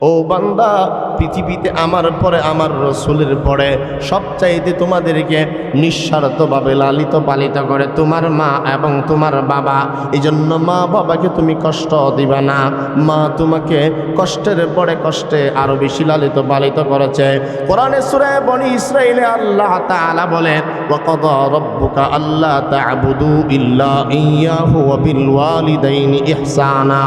ও বান্দা, পৃথিবীতে আমার পরে আমার রসুলের পরে সবচাইতে তোমাদেরকে নিঃস্বার্থভাবে লালিত পালিত করে তোমার মা এবং তোমার বাবা। এই জন্য মা বাবাকে তুমি কষ্ট দিবা না। মা তোমাকে কষ্টের পরে কষ্টে আরো বেশি লালিত পালিত করেছে। কোরআনে সূরা বনী ইসরাঈলে আল্লাহ তাআলা বলেন, ওয়া কাদা রাব্বুকা আল্লা তা'বুদু ইল্লা ইয়্যাহু ওয়া বিল ওয়ালিদাইনি ইহসানা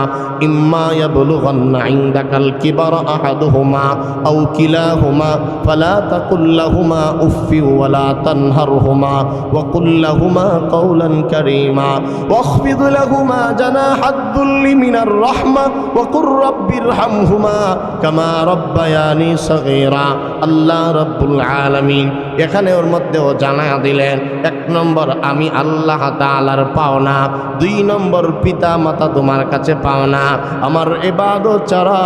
ইম্মা ইয়াবলুগান্না ইনদাকাল কিবার أحدهما أو كلاهما فلا تقل لهما أف ولا تنهرهما وقل لهما قولا كريما واخفض لهما جناح الذل من الرحمة وقل رب ارحمهما كما ربياني صغيرا। আল্লাহ রাব্বুল আলামিন এখানে ওর মধ্যেও জানায়া দিলেন, এক নম্বর আমি আল্লাহ তাআলার পাওনা, দুই নম্বর পিতা মাতা তোমার কাছে পাওনা। আমার ইবাদত ছাড়া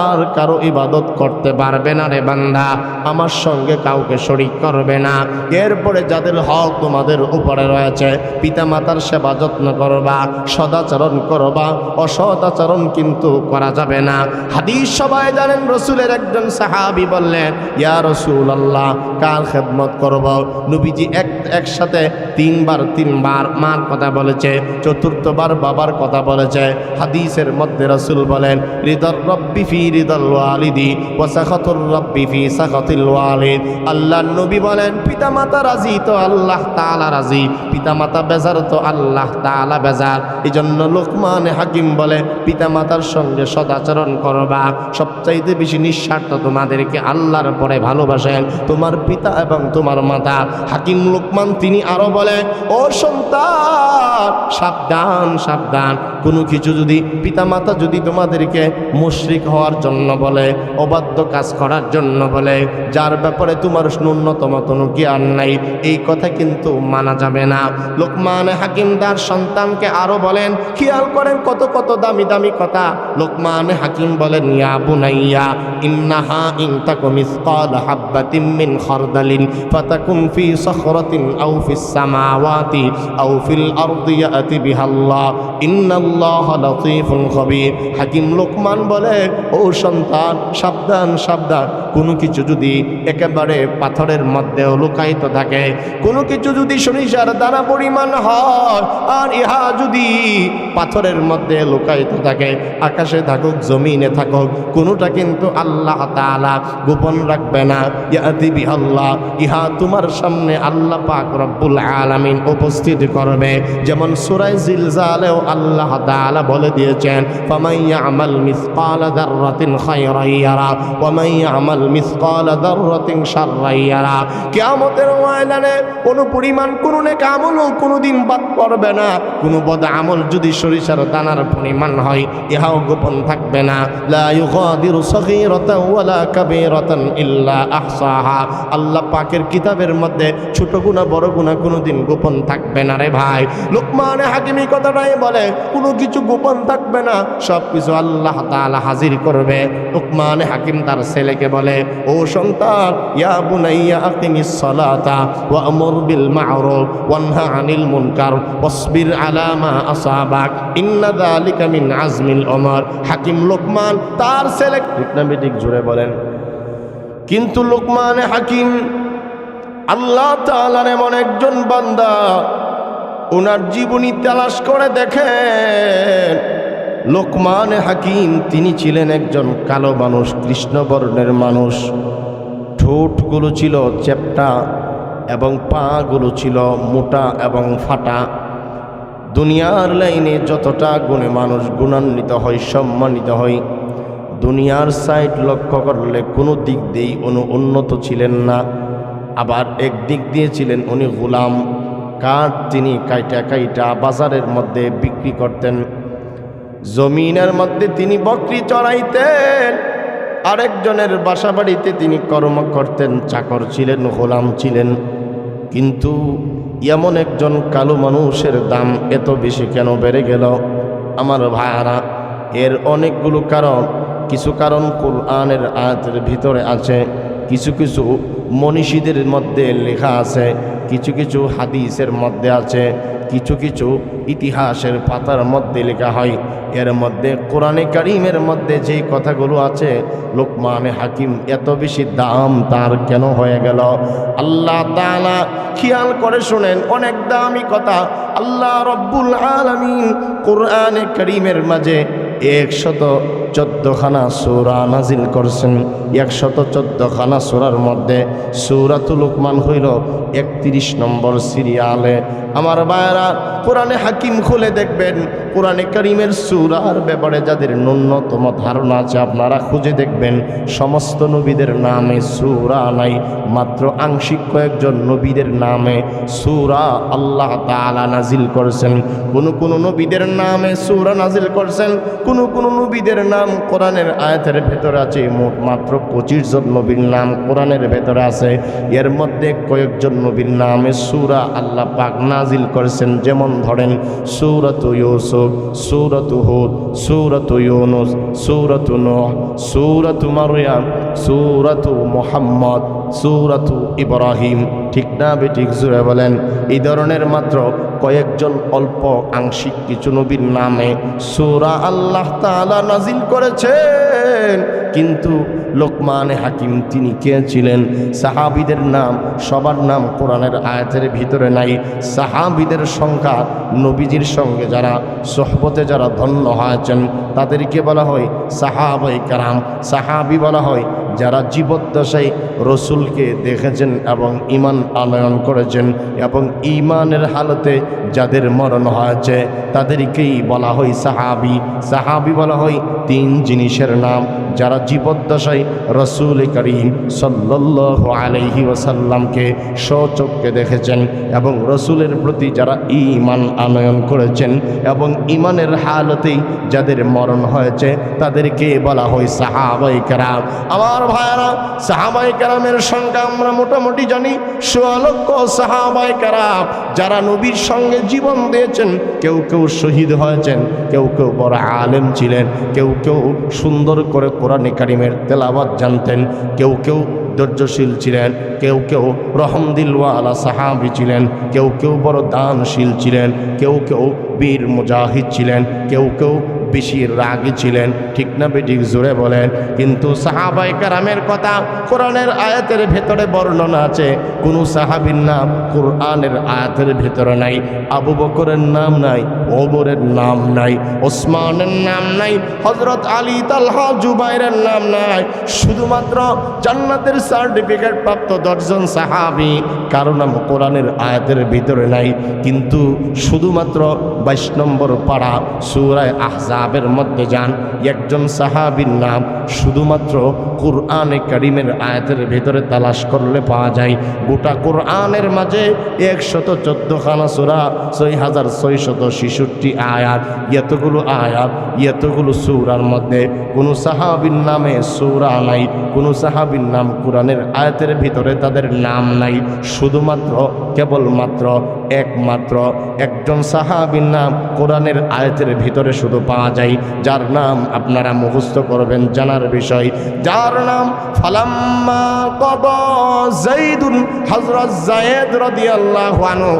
আর কারো ইবাদত করতে পারবে না রে বান্দা, আমার সঙ্গে কাউকে শরীক করবে না। এরপরে যাদের হক তোমাদের উপরে রয়েছে, পিতা মাতার সেবা যত্ন করবা, সদাচরণ করবা, অসদাচরণ কিন্তু করা যাবে না। হাদিস সবাই জানেন, রসুলের একজন সাহাবী বললেন, ইয়া রাসূলুল্লাহ, কার খেদমত করব? নবীজি একসাথে তিনবার মার কথা বলেছে, চতুর্থবার বাবার কথা বলেছে। হাদিসের মধ্যে রাসূল বলেন, রিদার রব্বি ফি রিদাল ওয়ালিদি ওয়া সাখাতুর রব্বি ফি সাখাতিল ওয়ালিদ। আল্লাহর নবী বলেন, পিতামাতা রাজি তো আল্লাহ তাআলা রাজি, পিতামাতা বেজার তো আল্লাহ তাআলা বেজার। এজন্য লোকমান হাকিম বলে, পিতামাতার সঙ্গে সদাচরণ করবা। সবচাইতে বেশি নিঃস্বার্থ তোমাদেরকে আল্লাহর পরে ভালোবাসেন তোমার পিতা এবং তোমার মাতা। হাকিম লোকমান তিনি আরো বলে, ও সন্তান, সাবধান সাবধান, কোনো কিছু যদি পিতামাতা যদি তোমাদেরকে মুশরিক হওয়ার জন্য বলে, অবাধ্য কাজ করার জন্য বলে, যার ব্যাপারে তোমার ন্যূনতম কোনো জ্ঞান নাই, এই কথা কিন্তু মানা যাবে না। লোকমান হাকিম তার সন্তানকে আরো বলেন, খেয়াল করেন কত কত দামি দামি কথা। লোকমান হাকিম বলেন, ইয়া বুনাইয়া ইন্নাহা ইন তাকু মিসকাল হাববাতিন মিন খারদালিন ফাতাকুন ফি সাখরাতিন আও ফিস সামাওয়াতি আও ফিল আরদি ইয়াতি বিহাল্লাহ ইন্নাল্লাহা লাতীফুন খাবীর। হাকিম লোকমান বলে, ও সন্তান, সাবধান সাবধান, কোনো কিছু যদি একেবারে পাথরের মধ্যে লুকায়িত থাকে, কোনো কিছু যদি সরিষার দানা পরিমাণ হয়, আর ইহা যদি পাথরের মধ্যে লুকায়িত থাকে, আকাশে থাকুক জমিনে থাকুক, কোনোটা কিন্তু আল্লাহ তাআলা গোপন রাখবে না। ইয়াতি বিহাল্লাহ, ইহা তোমার সামনে আল্লাহ পাক রব্বুল আলামিন উপস্থিত করবে। যেমন সূরা জিলজালেও আল্লাহ তাআলা বলে দিয়েছেন, ফামান ইয়ামাল মিসকালা যাররাতিন খায়রান ইয়ারা ওয়া মান ইয়ামাল মিসকালা যাররাতিন শাররান ইয়ারা। কিয়ামতের ময়দানে কোনো পরিমাণ কোনো নেক আমলও কোনোদিন বাদ পড়বে না। কোনো বদ আমল যদি সরিষার দানার পরিমাণ হয়, ইহাও গোপন থাকবে না। লা ইউগাদিরু সগীরাতান ওয়ালা কাবীরাতান ইল্লা আহসাহা। আল্লাহ পাকের কিতাবের মধ্যে ছোট গুনাহ বড় গুনাহ কোনোদিন গোপন থাকবে না রে ভাই। লোকমান হাকিম এই কথাটাই বলে, কোনো কিছু গোপন থাকবে না, সব কিছু আল্লাহ তাআলা হাজির করবে। লোকমান হাকিম তার ছেলেকে বলে, ও সন্তান, ইয়া বুনাইয়া আকিমিস সালাতা ওয়া আমুর বিল মা'রুফ ওয়ানহা আনিল মুনকার ওয়াসবির আলা মা আসাবাক ইন্না যালিকা মিন আজমিল উমর। হাকিম লোকমান তার ছেলে, ঠিক না বেঠিক জোরে বলেন। কিন্তু লোকমান হাকিম আল্লাহ তাআলার এমন একজন বান্দা, ওনার জীবনী তালাশ করে দেখেন। লোকমান হাকিম তিনি ছিলেন একজন কালো মানুষ, কৃষ্ণবর্ণের মানুষ। ঠোঁটগুলো ছিল চ্যাপ্টা এবং পাগুলো ছিল মোটা এবং ফাটা। দুনিয়ার লাইনে যতটা গুণে মানুষ গুণান্বিত হয়, সম্মানিত হয়, দুনিয়ার সাইড লক্ষ্য করলে কোনো দিক দিয়েই উনি উন্নত ছিলেন না। আবার এক দিক দিয়ে ছিলেন উনি গোলাম। কাঠ তিনি কাইটা বাজারের মধ্যে বিক্রি করতেন। জমিনের মধ্যে তিনি বকরি চড়াইতেন। আরেকজনের বাসা বাড়িতে তিনি কর্ম করতেন, চাকর ছিলেন, গোলাম ছিলেন। কিন্তু এমন একজন কালো মানুষের দাম এত বেশি কেন বেড়ে গেল? আমার ভাইয়ারা, এর অনেকগুলো কারণ। কিছু কারণ কুরআনের আয়াতের ভিতরে আছে, কিছু কিছু মনীষীদের মধ্যে লেখা আছে, কিছু কিছু হাদিসের মধ্যে আছে, কিছু কিছু ইতিহাসের পাতার মধ্যে লেখা হয়। এর মধ্যে কোরআনে কারীমের মধ্যে যেই কথাগুলো আছে লোকমানে হাকিম এত বেশি দাম তার কেন হয়ে গেল? আল্লাহ তাআলা খেয়াল করে শুনেন, অনেক দামি কথা। আল্লাহ রব্বুল আলামিন কোরআনে কারীমের মাঝে 114খানা সূরা নাজিল করছেন। 114খানা সূরার মধ্যে সূরাতুল লুকমান হইল 31 নম্বর সিরিয়ালে। আমার ভাইরা, কোরআনে হাকিম খুলে দেখবেন, কোরআনে কারীমের সূরার ব্যাপারে যাদের ন্যূনতম ধারণা আছে আপনারা খুঁজে দেখবেন, সমস্ত নবীদের নামে সূরা নাই, মাত্র আংশিক কয়েকজন নবীদের নামে সূরা আল্লাহ তাআলা নাজিল করেছেন। কোন নবীদের নামে সূরা নাজিল করেছেন, কোন নবীদের নাম কোরআনের আয়াতের ভেতরে আছে। মোট মাত্র 25 জন নবীর নাম কোরআনের ভেতরে আছে। এর মধ্যে কয়েকজন নবীর নামে সূরা আল্লাহ পাক নাজিল করেছেন। যেমন ধরেন সূরাতু ইউসুফ, সূরাতু হুদ, সূরাতু ইউনুস, সূরাতু নূহ, সূরাতু মারইয়াম, সূরাতু মুহাম্মদ, সূরাতু ইব্রাহিম। ঠিক না বেঠিক? জোরে বলেন। এই ধরনের মাত্র কয়েকজন অল্প আংশিক কিছু নবীর নামে সূরা আল্লাহ তাআলা নাজিল করেছেন। কিন্তু লোকমানে হাকিম তিনি কে ছিলেন? সাহাবীদের নাম, সবার নাম কোরআনের আয়াতের ভিতরে নাই। সাহাবীদের সংখ্যা, নবীজির সঙ্গে যারা সোহবতে যারা ধন্য হয়েছেন তাদেরকে বলা হয় সাহাবায়ে কেরাম। সাহাবী বলা হয় যারা জীবদ্দশায় রসুলকে দেখেছেন এবং ঈমান আনয়ন করেছেন, এবং ঈমানের হালতে যাদের মরণ হয়েছে তাদেরকেই বলা হয় সাহাবী। সাহাবী বলা হয় 3 জিনিসের নাম। যারা জীবদ্দশায় রসুল করিম সাল্লাল্লাহু আলাইহি ওয়াসাল্লামকে স্বচক্ষে দেখেছেন এবং রসুলের প্রতি যারা ঈমান আনয়ন করেছেন এবং ঈমানের হালতেই যাদের মরণ হয়েছে তাদেরকে বলা হয় সাহাবায়ে কেরাম। আমার ভাইরা, সাহাবায়ে কেরামের সংখ্যা আমরা মোটামুটি জানি 16 লক্ষ সাহাবায়ে কেরাম যারা নবীর সঙ্গে জীবন দিয়েছেন। কেউ কেউ শহীদ হয়েছেন, কেউ কেউ বড় আলেম ছিলেন, কেউ কেউ সুন্দর করে কোরআনে কারীমের তেলাওয়াত জানতেন, কেউ কেউ ধৈর্যশীল ছিলেন, কেউ কেউ রহমদিলওয়ালা সাহাবী ছিলেন, কেউ কেউ বড় দানশীল ছিলেন, কেউ কেউ বীর মুজাহিদ ছিলেন, কেউ কেউ বেশি রাগী ছিলেন। ঠিক না বেঠিক? জোরে বলেন। কিন্তু সাহাবায়ে কেরামের কথা কোরআনের আয়াতের ভেতরে বর্ণনা আছে, কোন সাহাবীর নাম কোরআনের আয়াতের ভেতরে নাই। আবু বকরের নাম নাই, ওমরের নাম নাই, ওসমানের নাম নাই, হযরত আলী, তালহা, জুবাইরের নাম নাই। শুধুমাত্র জান্নাতের সার্টিফিকেট প্রাপ্ত 10 জন সাহাবী কারো নাম কোরআনের আয়াতের ভিতরে নাই। কিন্তু শুধুমাত্র 22 নম্বর পারা সূরা আহজাবের মধ্যে যান, একজন সাহাবীর নাম শুধুমাত্র কোরআনে কারীমের আয়াতের ভেতরে তালাশ করলে পাওয়া যায়। গোটা কোরআনের মাঝে 114খানা সূরা, 6666 আয়াত। এতগুলো আয়াত, এতগুলো সূরার মধ্যে কোনো সাহাবীর নামে সূরা নাই, কোনো সাহাবীর নাম কোরআনের আয়াতের ভিতরে তাদের নাম নাই। শুধুমাত্র কেবলমাত্র একমাত্র একজন সাহাবীর নাম কোরআনের আয়াতের ভিতরে শুধু পাওয়া যায়, যার নাম আপনারা মুখস্থ করবেন, জানার বিষয়, যার নাম ফালাম্মা কাদা যায়েদুন, হযরত যায়েদ রাদিয়াল্লাহু আনহু।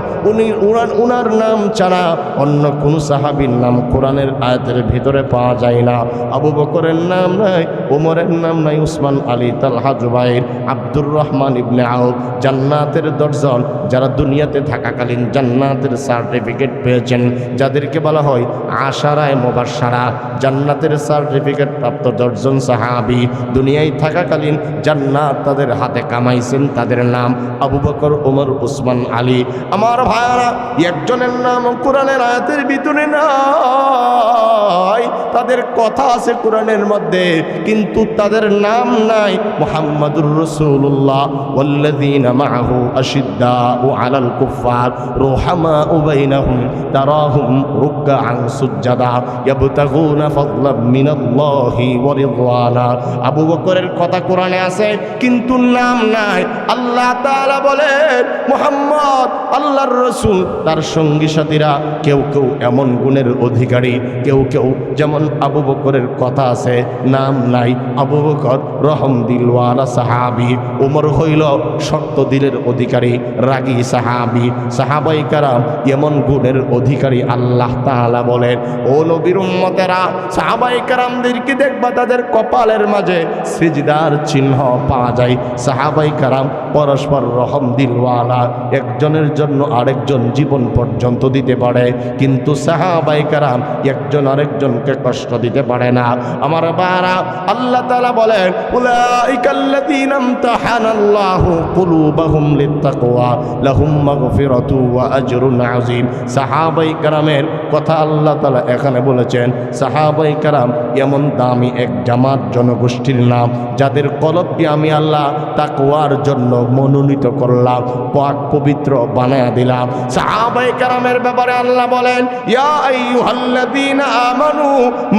উনার নাম ছাড়া অন্য কোন সাহাবীর নাম কোরআনের আয়াতের ভিতরে পাওয়া যায় না। আবু বকরের নাম নাই, ওমরের নাম নাই, উসমান, আলী, তালহা, জুবাইর, আব্দুর রহমান ইবনে আউফ। জান্নাতের 10 জন যারা দুনিয়াতে থাকাকালীন জান্নাতের সার্টিফিকেট পেয়েছেন, যাদেরকে বলা হয় আশারায়ে মুবাশশারা, জান্নাতের সার্টিফিকেট প্রাপ্ত 10 জন সাহাবী দুনিয়ায় থাকাকালীন জান্নাত তাদের হাতে কামাইছেন, তাদের নাম আবু বকর, ওমর, উসমান, আলী। আমার ভাইরা, একজনের নাম কোরআনের আয়াতের ভিতরে নাই, তাদের কথা আছে কোরআনের মধ্যে কিন্তু তাদের নাম নাই। মুহাম্মাদুর রাসূলুল্লাহ ওয়াল্লাযীনা মাআহু আশিদ্দাউ আলাল কুফফার রুহামাউ বাইনাহুম তারাহুম রুকআন সুজ্জাদা ইয়াবতাগুনা ফাদলাম মিনাল্লাহি ওয়া রিদওয়ানা। আবু বকরের কথা কোরআনে আছে কিন্তু নাম নাই। আল্লাহ তাআলা বলেন মুহাম্মদ আল্লাহর রাসূল, তার সঙ্গী সাথীরা কেউ কেউ এমন গুণের অধিকারী, কেউ কেউ যেমন আবু বকরের কথা আছে নাম নাই। আবু বকর রহমদিলওয়ালা সাহাবী, ওমর হইল শক্ত দিলের অধিকারী, রাগী সাহাবী। সাহাবায়ে কেরাম এমন গুণের অধিকারী। আল্লাহ তাআলা বলেন ও নবীর উম্মতেরা সাহাবায়ে কেরামদেরকে দেখবা তাদের কপালের মাঝে সিজদার চিহ্ন পাওয়া যায়। সাহাবায়ে কেরাম পরস্পর রহম দিলওয়ালা, একজনের জন্য আরেকজন জীবন পর্যন্ত দিতে পারে, কিন্তু সাহাবায়ে কেরাম একজন আরেকজনকে কষ্ট দিতে পারে না। আমার বারা, আল্লাহ তাআলা বলেন উলাইকাল্লাযীনা ইমতাহানাল্লাহু কুলুবাহুম লিত্তাকওয়া লাহুম মাগফিরাতু ওয়া আজরুন আযীম। সাহাবায়ে কেরামের কথা আল্লাহ তাআলা এখানে বলেছেন। সাহাবায়ে কেরাম এমন দামি এক জামাত জনগোষ্ঠীর নাম, যাদের কলবকে আমি আল্লাহ তাকওয়ার জন্য মনোনীত করলাম, পাক পবিত্র বানায়া দিলাম। সাহাবায়ে কেরামের ব্যাপারে আল্লাহ বলেন ইয়া আইয়ুহাল্লাযীনা আমানু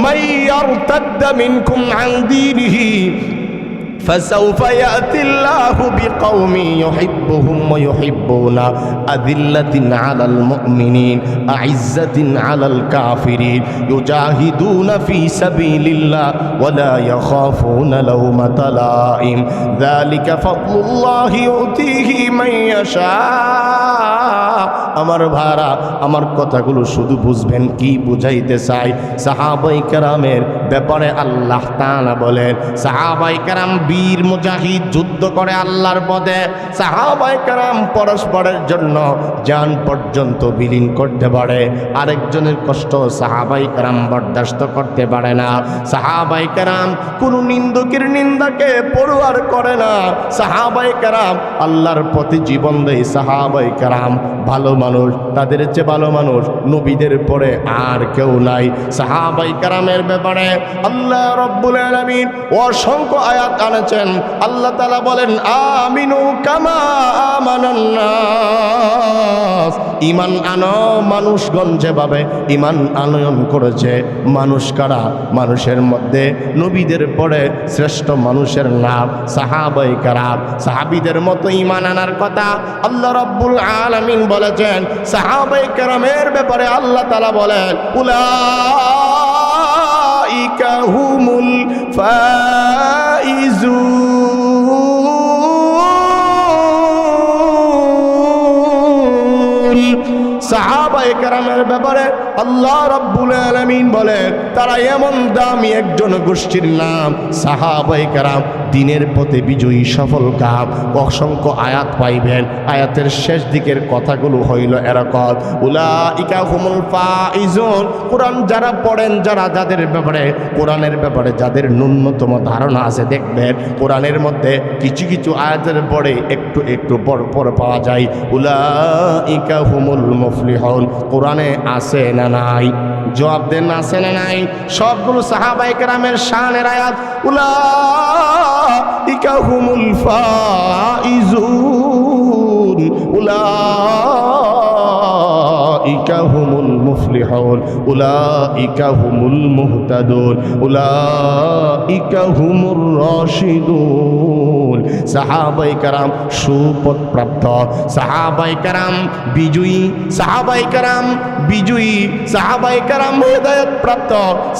মাইয়ারতাদ্দা মিনকুম আন দীনিহি فسوف يأتي الله بقوم يحبهم ويحبون أذلة على المؤمنين أعزة على الكافرين يجاهدون في سبيل الله ولا يخافون لومة لائم ذلك فضل الله يؤتيه من يشاء। আমার ভাইরা, আমার কথাগুলো শুধু বুঝবেন কি বুঝাইতে চাই। সাহাবায়ে কেরামের ব্যাপারে আল্লাহ তাআলা বলেন সাহাবায়ে কেরাম বীর মুজাহিদ, যুদ্ধ করে আল্লাহর পথে। সাহাবায়ে কেরাম পরস্পরের জন্য জান পর্যন্ত বিলীন করতে পারে, আরেকজনের কষ্ট সাহাবায়ে কেরাম বরদাস্ত করতে পারে না। সাহাবায়ে কেরাম কোনো নিন্দুকের নিন্দাকে পরোয়ার করে না। সাহাবায়ে কেরাম আল্লাহর পথে জীবন দেয়। সাহাবায়ে কেরাম ভালো মানুষ, তাদের চেয়ে ভালো মানুষ নবীদের পরে আর কেউ নাই। সাহাবায়ে কেরামের ব্যাপারে আল্লাহ রাব্বুল আলামিন অসংখ্য আয়াত আনেছেন। আল্লাহ তাআলা বলেন আমিনু কামা আমানান নাস, ঈমান আনো মানুষগণ যেভাবে ঈমান আনয়ন করেছে। মানুষ কারা? মানুষের মধ্যে নবীদের পরে শ্রেষ্ঠ মানুষের নাম সাহাবায়ে কেরাম। সাহাবীদের মতো ঈমান আনার কথা আল্লাহ রাব্বুল আলামিন বলেছেন। সাহাবায়ে কেরামের ব্যাপারে আল্লাহ তাআলা বলেন উলাইকা হুমুল ফাইজুন। সাহাবায়ে কেরামের ব্যাপারে আল্লাহ রাব্বুল আলামিন বলেন তারা এমন দামি একজন গোষ্ঠীর নাম সাহাবায়ে কেরাম, দিনের পথে বিজয়ী সফল কাম। অসংখ্য আয়াত পাইবেন। আয়াতের শেষ দিকের কথাগুলো হইল এরকম উলাইকা হুমুল ফাইজুন। কোরআন যারা পড়েন, যাদের ব্যাপারে কোরআনের ব্যাপারে যাদের ন্যূনতম ধারণা আছে, দেখবেন কোরআনের মধ্যে কিছু কিছু আয়াতের পরে একটু একটু পর পাওয়া যায় উলাইকা হুমুল মুফলিহুন। কোরআনে আছে না নাই? জবাব দেন, আছে না নাই? সবগুলো সাহাবায়ে কেরামের শানের আয়াত। উলাইকা হুমুল ফাইজুন, উলাইকা হুমুল মুফলিহুন, উলাইকা হুমুল মুহতাদুন, উলাইকা হুমুর রাশিদুন। সাহাবায়ে কেরাম সুপথ প্রাপ্ত, সাহাবায়ে কেরাম বিজয়ী, সাহাবায়ে কেরাম বিজয়ী, সাহাবায়ে কেরাম হিদায়াত প্রাপ্ত,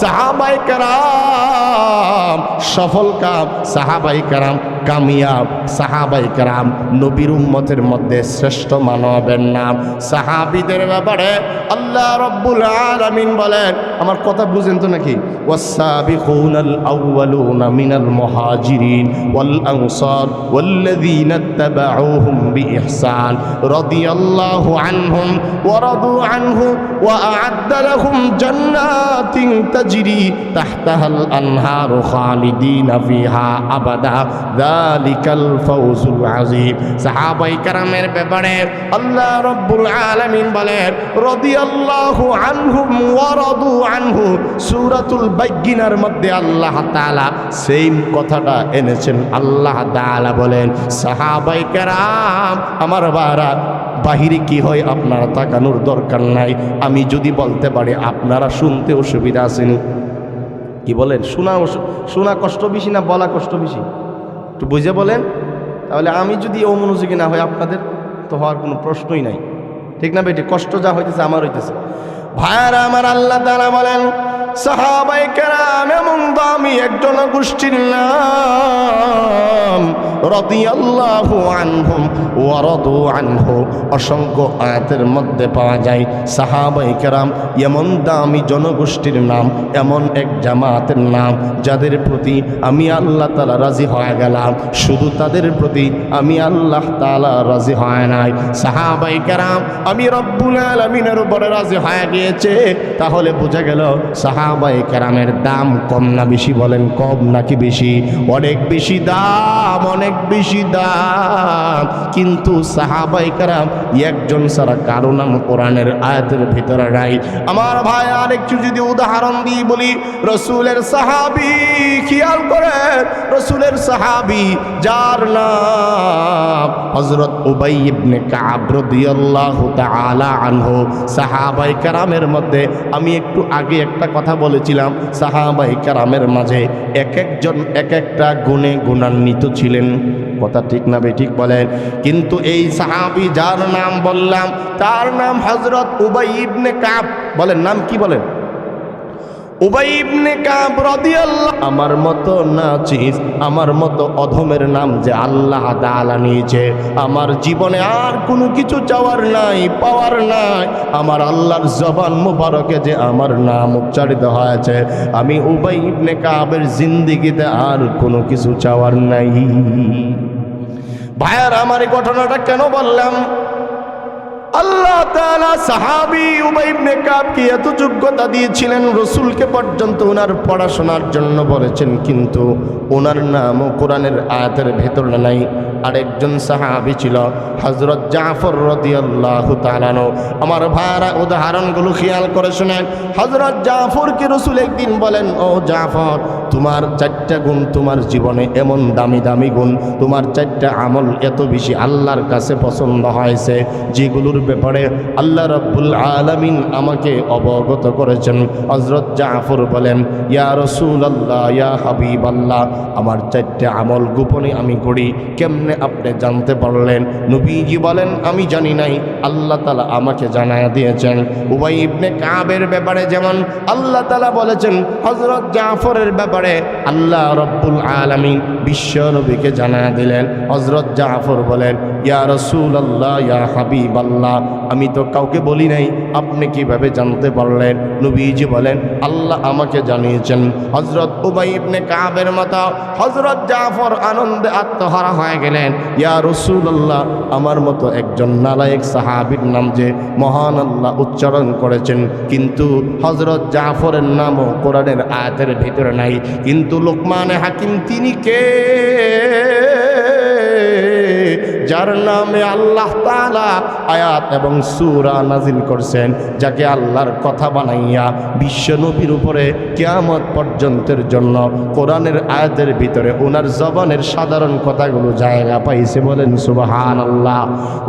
সাহাবায়ে কেরাম সফল কাম, সাহাবায়ে কেরাম কামিয়াব, সাহাবায়ে কেরাম নবীর উম্মতের মধ্যে শ্রেষ্ঠ মানবের নাম। সাহাবীদের ব্যাপারে আল্লাহ রাব্বুল আলামিন বলেন, আমার কথা বুঝেন তো নাকি? ওয়াস-সাবিকুনাল আউয়ালুনা মিনাল মুহাজিরিন ওয়াল আনসার ওয়াল্লাযীনা ইত্তাবাউহুম বিইহসান রাদিয়াল্লাহু আনহুম ওয়া রাদু আনহু ওয়া আ'আদ্দা লাহুম জান্নাতিন তাজরি তাহতাহাল আনহারু খালিদিনা ফিহা আবাদা যালিকাল ফাওজুল আযীম। সাহাবায়ে কেরামের ব্যাপারে আল্লাহ রাব্বুল আলামিন বলেন রাদিয়াল্লাহু আনহুম ওয়া রাদু আনহু। সূরাতুল বাইয়িনার মধ্যে আল্লাহ তাআলা সেম কথাটা এনেছেন। আল্লাহ তাআলা বলেন সাহাবায়ে কেরাম আমার ভাইরা, বাহিরে কি হয় আপনারা তাকানোর দরকার নাই। আমি যদি বলতে পারি আপনারা শুনতে অসুবিধা আছেনি? কি বলেন? শোনা কষ্ট বেশি না বলা কষ্ট বেশি? একটু বুঝে বলেন। তাহলে আমি যদি অমনোযোগী না হয় আপনাদের তো হওয়ার কোনো প্রশ্নই নাই, ঠিক না বেটি? কষ্ট যা হইতেছে আমার হইতেছে। ভাইয়ারা আমার, আল্লাহ তাআলা বলেন সাহাবায়ে কেরাম এমন দামি একজন গোষ্ঠীর নাম রাদিয়াল্লাহু আনহুম ওয়া রাদু আনহু। অসংখ্য আয়াতের মধ্যে পাওয়া যায় সাহাবায়ে কেরাম এমন দামি জনগোষ্ঠীর নাম, এমন এক জামাতের নাম যাদের প্রতি আমি আল্লাহ তাআলা রাজি হয়ে গেলাম। শুধু তাদের প্রতি আমি আল্লাহ তাআলা রাজি হয় নাই, সাহাবায়ে কেরাম আমি রব্বুল আলামিনের উপরে রাজি হয়ে গিয়েছে। তাহলে বোঝা গেল সাহাবায়ে কেরামের দাম কম না বেশি? বলেন কম নাকি বেশি? অনেক বেশি দাম, অনেক বেশি দাম। কিন্তু সাহাবায়ে কেরাম একজন ছাড়া কারো নাম কোরআনের আয়াতের ভিতরে নাই। আমার ভাই আরেকটু যদি উদাহরণ দিয়ে বলি, রসুলের সাহাবী, খেয়াল করেন, রসুলের সাহাবী যার নাম হযরত উবাই ইবনে কাব রাদিয়াল্লাহু তাআলা আনহু। সাহাবায়ে কেরামের মধ্যে আমি একটু আগে একটা কথা বলেছিলাম, সাহাবায়ে কেরামের মাঝে এক একজন এক একটা গুণে গুণান্বিত ছিলেন। কথা ঠিক না বেঠিক বলেন? কিন্তু এই সাহাবী যার নাম বললাম তার নাম হযরত উবাই ইবনে কাব। বলেন নাম কি? বলেন উবাই ইবনে কাব রাদিয়াল্লাহু। আমার মতো নাচিস, আমার মতো অধমের নাম যে আল্লাহ তাআলা নিয়েছে, আমার জীবনে আর কোনো কিছু চাওয়ার নাই, পাওয়ার নাই। আমার আল্লাহর জবান মুবারকে যে আমার নাম উচ্চারিত হয়েছে, আমি উবাই ইবনে কাবের জিন্দেগিতে আর কোনো কিছু চাওয়ার নাই। ভাইয়ার আমার এই ঘটনাটা কেন বললাম? আল্লাহ তাআলা সাহাবী উবাই ইবনে কাবকে এত যোগ্যতা দিয়েছিলেন, রসুলকে পর্যন্ত ওনার পড়াশোনার জন্য বলেছেন, কিন্তু ওনার নামও কোরআনের আয়াতের ভেতরে নাই। আরেকজন সাহাবী ছিল হযরত জাফর রাদিয়াল্লাহু তাআলা আনহু। আমার ভাইরা উদাহরণগুলো খেয়াল করে শুনেন। হযরত জাফরকে রসুল একদিন বলেন, ও জাফর, তোমার 4টা গুণ তোমার জীবনে এমন দামি দামি গুণ, তোমার 4টা আমল এত বেশি আল্লাহর কাছে পছন্দ হয়েছে, যেগুলোর ব্যাপারে আল্লাহ রাব্বুল আলামিন আমাকে অবগত করেছেন। হযরত জাফর বলেন, ইয়া রাসূলুল্লাহ, ইয়া হাবিবাল্লাহ, আমার 4টা আমল গোপনে আমি করি, কেমনে আপনি জানতে পারলেন? নবীজি বলেন, আমি জানি নাই, আল্লাহ তাআলা আমাকে জানায়া দিয়েছেন। উবাই ইবনে কাবের ব্যাপারে যেমন আল্লাহ তাআলা বলেছেন, হযরত জাফরের ব্যাপারে আল্লাহ রাব্বুল আলামিন বিশ্ব নবীকে জানায়া দিলেন। হযরত জাফর বলেন, ইয়া রাসূলুল্লাহ, ইয়া হাবিবাল্লাহ, আমি তো কাউকে বলি নাই, আপনি কিভাবে জানতে পারলেন? নবীজি বলেন, আল্লাহ আমাকে জানিয়েছেন। হযরত উবাই ইবনে কাবের মতো হযরত জাফর আনন্দে আত্মহারা হয়ে গেলেন। ইয়া রাসূলুল্লাহ, আমার মতো একজন নালায়েক সাহাবীর নাম যে মহান আল্লাহ উচ্চারণ করেছেন, কিন্তু হযরত জাফরের নামও কোরআনের আয়াতের ভিতরে নাই। কিন্তু লোকমানে হাকিম তিনি কে? যার নামে আল্লাহ তাআলা আয়াত এবং সূরা নাজিল করছেন, যাকে আল্লাহর কথা বানাইয়া বিশ্ব নবীর উপরে কিয়ামত পর্যন্তের জন্য কোরআনের আয়াতের ভিতরে ওনার জবানের সাধারণ কথাগুলো জায়গা পাইছে। বলেন সুবহানাল্লাহ।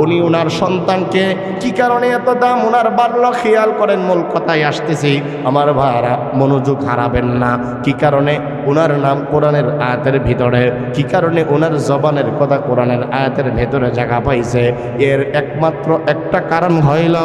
উনি ওনার সন্তানকে কি কারণে এত দাম ওনার বাড়লো, খেয়াল করেন, মূল কথায় আসতেছি। আমার ভাইরা মনোযোগ হারাবেন না। কি কারণে ওনার নাম কোরআনের আয়াতের ভিতরে, কি কারণে ওনার জবানের কথা কোরআনের আয়াতের ভেতরে জায়গা পাইছে? এর একমাত্র একটা কারণ হইল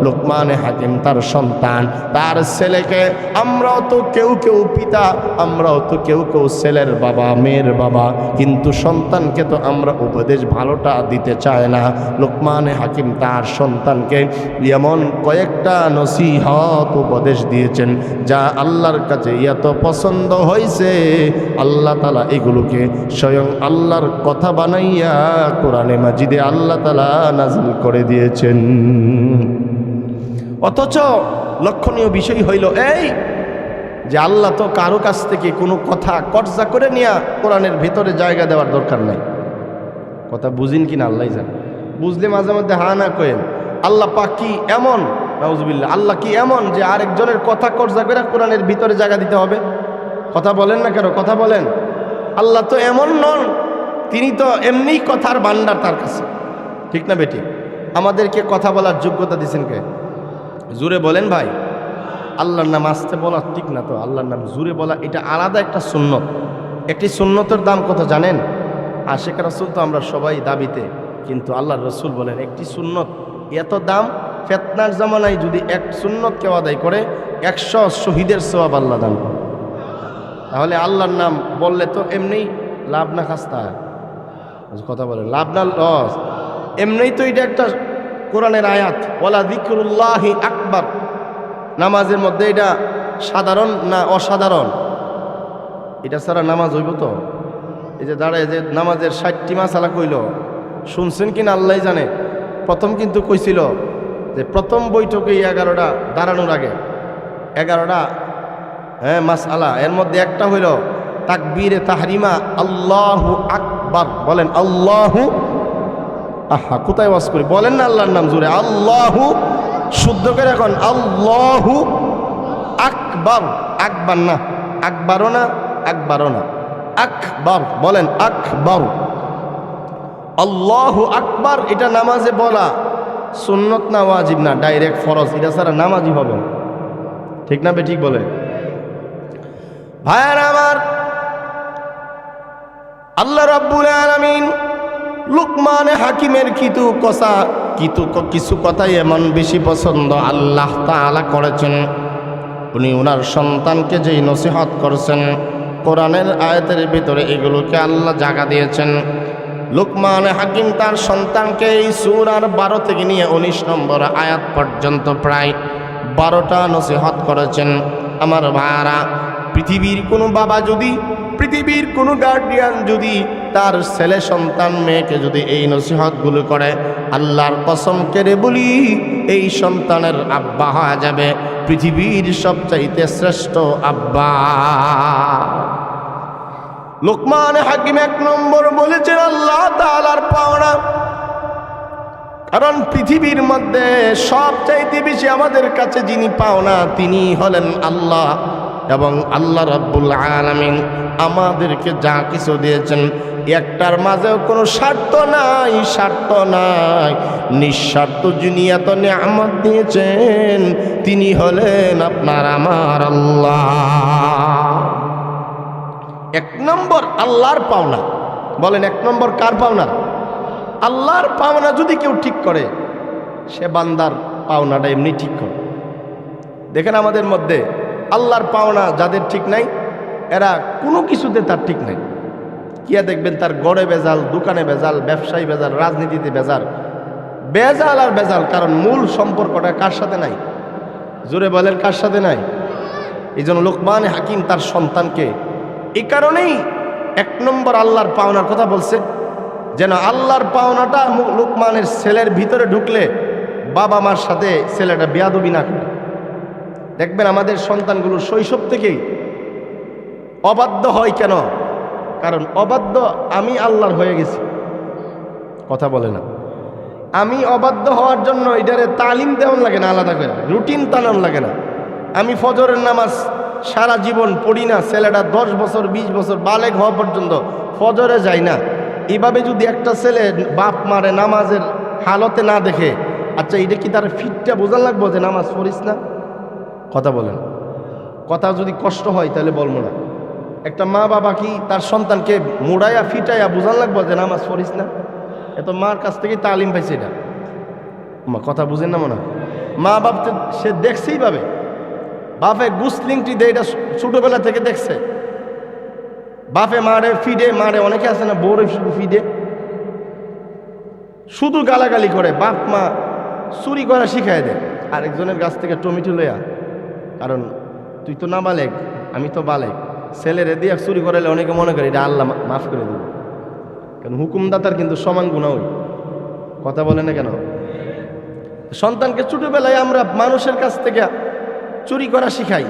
লোকমানে হাকিম তার সন্তান, তার ছেলেকে, আমরাও তো কেউ কেউ পিতা, আমরাও তো কেউ কেউ ছেলের বাবা, মেয়ের বাবা, কিন্তু সন্তানকে তো আমরা উপদেশ ভালোটা দিতে চায় না। লোকমানে হাকিম তার সন্তানকে এমন কয়েকটা নসিহত উপদেশ দিয়েছেন যা আল্লাহর কাছে এত পছন্দ হয়েছে, আল্লাহ তাআলা এগুলোকে স্বয়ং আল্লাহর কথা বানাইয়া কোরআনে মাজিদে আল্লাহ তাআলা নাযিল করে দিয়েছেন। অথচ লক্ষণীয় বিষয় হইল এই যে আল্লাহ তো কারো কাছ থেকে কোনো কথা কর্জা করে নিয়ে কোরআনের ভিতরে জায়গা দেওয়ার দরকার নাই। কথা বুঝিন কিনা আল্লাহ জানে। বুঝলে মাঝে মধ্যে হা না কয়েন। আল্লাহ পাক কি এমন, নাউজুবিল্লাহ, আল্লাহ কি এমন যে আরেকজনের কথা কর্জা করে কোরআনের ভিতরে জায়গা দিতে হবে? কথা বলেন না কেন? কথা বলেন। আল্লাহ তো এমন নন, তিনি তো এমনি কথার ভান্ডার তার কাছে, ঠিক না বেটি? আমাদেরকে কথা বলার যোগ্যতা দিয়েছেন কে? জুড়ে বলেন ভাই। আল্লাহর নাম আসতে বলা ঠিক না তো, আল্লাহর নাম জুড়ে বলা এটা আলাদা একটা সুন্নত। একটি সুন্নতের দাম কত জানেন? আশিক রাসূল তো আমরা সবাই দাবিতে, কিন্তু আল্লাহর রসুল বলেন একটি সুন্নত এত দাম, ফেতনার জামানায় যদি এক সুন্নত কেউ আদায় করে 100 শহীদের সওয়াব আল্লাহ দান করে। তাহলে আল্লাহর নাম বললে তো এমনি লাভ না খাস্তা। কথা বলেন, লাভ না লস? এমনিই তো এটা একটা কোরআনের আয়াত, ওয়ালা যিকরুল্লাহি আকবার। নামাজের মধ্যে এটা সাধারণ না অসাধারণ? এটা ছাড়া নামাজ হইব তো? এই যে দাঁড়ায় যে নামাজের 60টি মাসালা কইল, শুনছেন কিনা আল্লাহ জানে। প্রথম কিন্তু কইছিল যে প্রথম বৈঠকে 11টা দাঁড়ানোর আগে 11টা মাসআলা, এর মধ্যে একটা হইল তাকবীরে তাহরিমা, আল্লাহু আকবার। বলেন আল্লাহু, আহা কোথায় ওয়াজ করি, বলেন না আল্লাহর নাম জুড়ে, আল্লাহু, শুদ্ধ করে এখন আল্লাহু আকবার। আকবার না, আকবারও না, আকবারও না, আকবার। বলেন আকবার। আল্লাহু আকবার এটা নামাজে বলা সুন্নত না ওয়াজিব না, ডাইরেক্ট ফরজ। এটা ছাড়া নামাজই হবে না। ঠিক না বেঠিক বলে? ভাইয়ারা আমার, আল্লাহ রাব্বুল আলামিন লুকমান হাকিমের কিছু কথাই এমন বেশি পছন্দ আল্লাহ তাআলা করেছেন। উনি ওনার সন্তানকে যেই নসিহত করেছেন, কোরআনের আয়াতের ভিতরে এগুলোকে আল্লাহ জায়গা দিয়েছেন। লুকমান হাকিম তার সন্তানকে এই সূরার 12 থেকে নিয়ে 19 নম্বর আয়াত পর্যন্ত প্রায় 12টা নসিহত করেছেন। আমার ভাইয়ারা, পৃথিবীর কোনো বাবা যদি, পৃথিবীর কোনো গার্ডিয়ান যদি তার ছেলে সন্তান মেয়েকে যদি এই নসিহতগুলো করে, আল্লাহর কসম করে বলি এই সন্তানের আব্বা হয়ে যাবে পৃথিবীর সবচাইতে শ্রেষ্ঠ আব্বা। লুকমান হাকিম 1 নম্বর বলেছেন আল্লাহ তাআলার পাওনা। কারণ পৃথিবীর মধ্যে সবচাইতে বেশি আমাদের কাছে যিনি পাওনা তিনি হলেন আল্লাহ। এবং আল্লাহ রাব্বুল আলামিন আমাদেরকে যা কিছু দিয়েছেন একটার মাঝেও কোনো স্বার্থ নাই, স্বার্থ নাই। নিঃস্বার্থ যিনি এত নিয়ামত দিয়েছেন তিনি হলেন আপনার আমার আল্লাহ। 1 নম্বর আল্লাহর পাওনা। বলেন 1 নম্বর কার পাওনা? আল্লাহর পাওনা যদি কেউ ঠিক করে, সে বান্দার পাওনাটা এমনি ঠিক করে। দেখেন আমাদের মধ্যে আল্লাহর পাওনা যাদের ঠিক নাই, এরা কোনো কিছুতে তার ঠিক নাই। কিয়া দেখবেন তার গড়ে বেজাল, দোকানে বেজাল, ব্যবসায়ী বেজাল, রাজনীতিতে বেজাল, বেজাল আর বেজাল। কারণ মূল সম্পর্কটা কার সাথে নাই? জোরে বলেন কার সাথে নাই? এই জন্য লুকমান হাকিম তার সন্তানকে এই কারণেই 1 নম্বর আল্লাহর পাওনার কথা বলছে, যেন আল্লাহর পাওনাটা লুকমানের ছেলের ভিতরে ঢুকলে বাবা মার সাথে ছেলেটা বেয়াদবি না করে। দেখবেন আমাদের সন্তানগুলো শৈশব থেকেই অবাধ্য হয়। কেন? কারণ অবাধ্য আমি আল্লাহর হয়ে গেছি। কথা বলে না? আমি অবাধ্য হওয়ার জন্য এটারে তালিম দেওয়ান লাগে না, আলাদা করে রুটিন টানান লাগে না। আমি ফজরের নামাজ সারা জীবন পড়ি না, ছেলেটা 10 বছর 20 বছর বালেগ হওয়া পর্যন্ত ফজরে যায় না। এইভাবে যদি একটা ছেলে বাপ মারে নামাজের হালতে না দেখে, আচ্ছা এটা কি তার ফিটটা বোঝা লাগবো যে নামাজ পড়িস না? কথা বলেন। কথা যদি কষ্ট হয় তাহলে বলবো না। একটা মা বাবা কি তার সন্তানকে মোড়াইয়া ফিটাইয়া বোঝান লাগবো যে নামাজ পড়িস না? এত মার কাছ থেকেই তালিম পাইছে এটা। মা কথা বুঝেন না মনে হয়? মা বাপ সে দেখছেই পাবে, বাপে গুসলিংটি দেয়, এটা ছোটবেলা থেকে দেখছে। বাপে মারে ফিডে, মারে অনেকে আছে না বউরে শুধু ফিডে, শুধু গালাগালি করে। বাপ মা চুরি করা শিখায় দেয় আরেকজনের কাছ থেকে টমেটো লইয়া। কারণ তুই তো না বালেক, আমি তো বালেক, ছেলেরে দিয়ে চুরি করাইলে অনেকে মনে করে এটা আল্লাহ মাফ করে দেবে। কারণ হুকুমদাতার কিন্তু সমান গুণা ওই। কথা বলে না কেন? সন্তানকে ছোটবেলায় আমরা মানুষের কাছ থেকে চুরি করা শিখাই।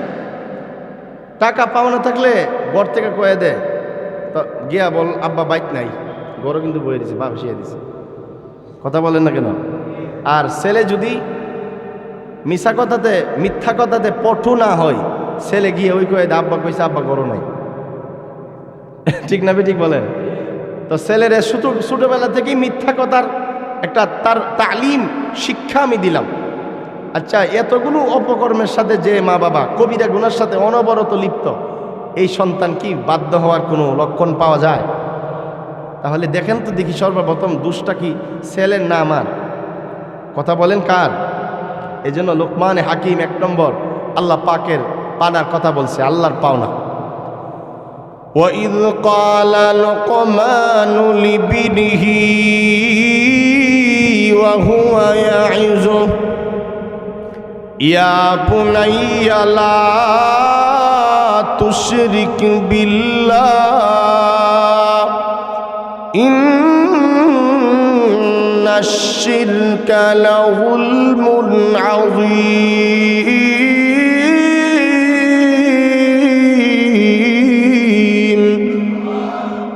টাকা পাওনা থাকলে ঘর থেকে কয়ে দেয়, তো গিয়া বল আব্বা বাইক নাই, ঘরও কিন্তু বয়ে দিছে, বাপ শিয়ে দিছে। কথা বলেন না কেন? আর ছেলে যদি মিথ্যা কথাতে পটু না হয়, ছেলে গিয়ে ওই কয়ে দেয় আব্বা কইছে আব্বা ঘরও নাই। ঠিক না ঠিক বলেন? তো ছেলের ছোটবেলা থেকেই মিথ্যা কথার একটা তার তালিম শিক্ষা আমি দিলাম। আচ্ছা, এতগুলো অপকর্মের সাথে যে মা বাবা কবিরা গুনার সাথে অনবরত লিপ্ত, এই সন্তান কি বাধ্য হওয়ার কোনো লক্ষণ পাওয়া যায়? তাহলে দেখেন তো দেখি সর্বপ্রথম দোষটা কি ছেলের না আমার? কথা বলেন কার? এই জন্য লুকমান হাকিম 1 নম্বর আল্লাহ পাকের পানার কথা বলছে, আল্লাহর পাওনা। وإذ قال لقمان لابنه وهو يعظه يا بني لا تشرك بالله إن الشرك لظلم عظيم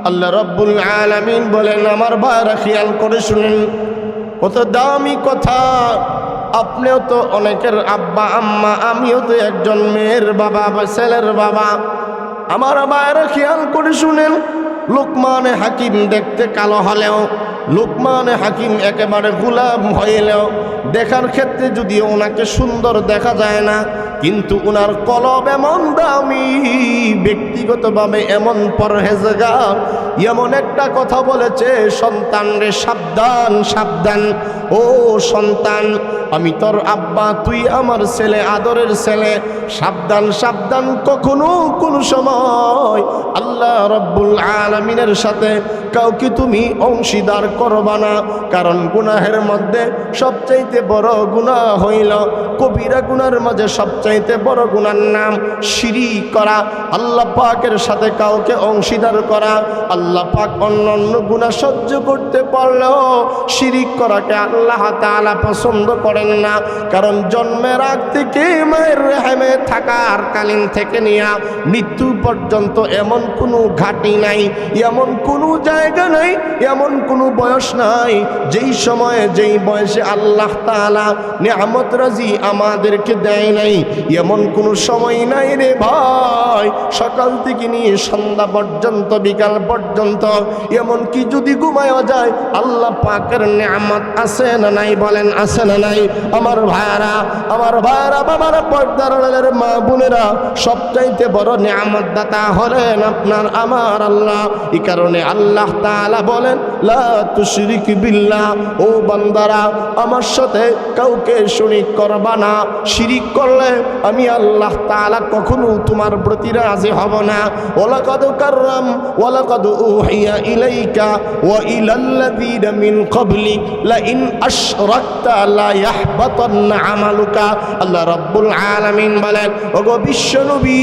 আল্লাহ রাব্বুল আলামিন বলেন, আমার ভাইরা খেয়াল করে শুনেন, কত দামি কথা। আপনিও তো অনেকের আব্বা আম্মা, আমিও তো একজন মেয়ের বাবা বা ছেলের বাবা। আমার ভাইরা খেয়াল করে শুনেন, লুকমানে হাকিম দেখতে কালো হলেও, লুকমানে হাকিম একেবারে গোলাম হইলেও, দেখার ক্ষেত্রে যদিও ওনাকে সুন্দর দেখা যায় না, কিন্তু ওনার কলব এমন দামি, ব্যক্তিগতভাবে এমন পরহেজগার, এমন একটা কথা বলেছে, সন্তান রে সাবধান সাবধান, ও সন্তান, আমি তোর আব্বা, তুই আমার ছেলে, আদরের ছেলে, সাবধান সাবধান, কখনো কোনো সময় আল্লাহ রাব্বুল আলামিনের সাথে কাউকে তুমি অংশীদার করবা না। কারণ গুনাহের মধ্যে সবচাইতে বড় গুনাহ হইল, কবিরা গুনার মাঝে সবচাইতে বড় গুনার নাম শিরিক করা, আল্লাহ পাকের সাথে কাউকে অংশীদার করা। আল্লাহ পাক অন্যান্য গুনাহ সহ্য করতে পারলেও শিরিক করাকে আল্লাহ তাআলা পছন্দ করেন না। কারণ জন্মের আগ থেকে মায়ের রেহেমে থাকার কালীন থেকে নিয়ে মৃত্যু পর্যন্ত এমন কোনো ঘাটি নাই, এমন কোনো জায়গা নাই, এমন কোনো বয়স নাই যেই সময়ে যেই বয়সে আল্লাহ তাআলা নিয়ামত রাজি আমাদেরকে দেয় নাই। এমন কোনো সময় নাই রে ভাই, সকাল থেকে নিয়ে সন্ধ্যা পর্যন্ত, বিকাল পর্যন্ত, এমন কি যদি ঘুমায়ও যায়, আল্লাহ পাকের নিয়ামত আছে না নাই? বলেন আছে না নাই? আমার ভাইরা, আমার ভাইরা, বাবারা, পর্দার আড়ালের মা বোনেরা, সবচাইতে বড় নিয়ামত দাতা হলেন আপনার আমার আল্লাহ। এই কারণে আল্লাহ তাআলা বলেন, লা তুশরিক বিল্লাহ, ও বান্দারা, আমার সাথে কাউকে শরীক করবা না। শিরিক করলে আমি আল্লাহ তাআলা কখনো তোমার প্রতি রাজি হব না। ওয়ালাকাদ কাররাম ওয়ালাকাদ উহিয়া ইলাইকা ওয়া ইলাল্লাযীনা মিন ক্বাবলিক লা ইন আশরাকতা লা ইয়াহবাতান্না আমালুকা। আল্লাহ রাব্বুল আলামিন বলেন, ওগো বিশ্বনবী,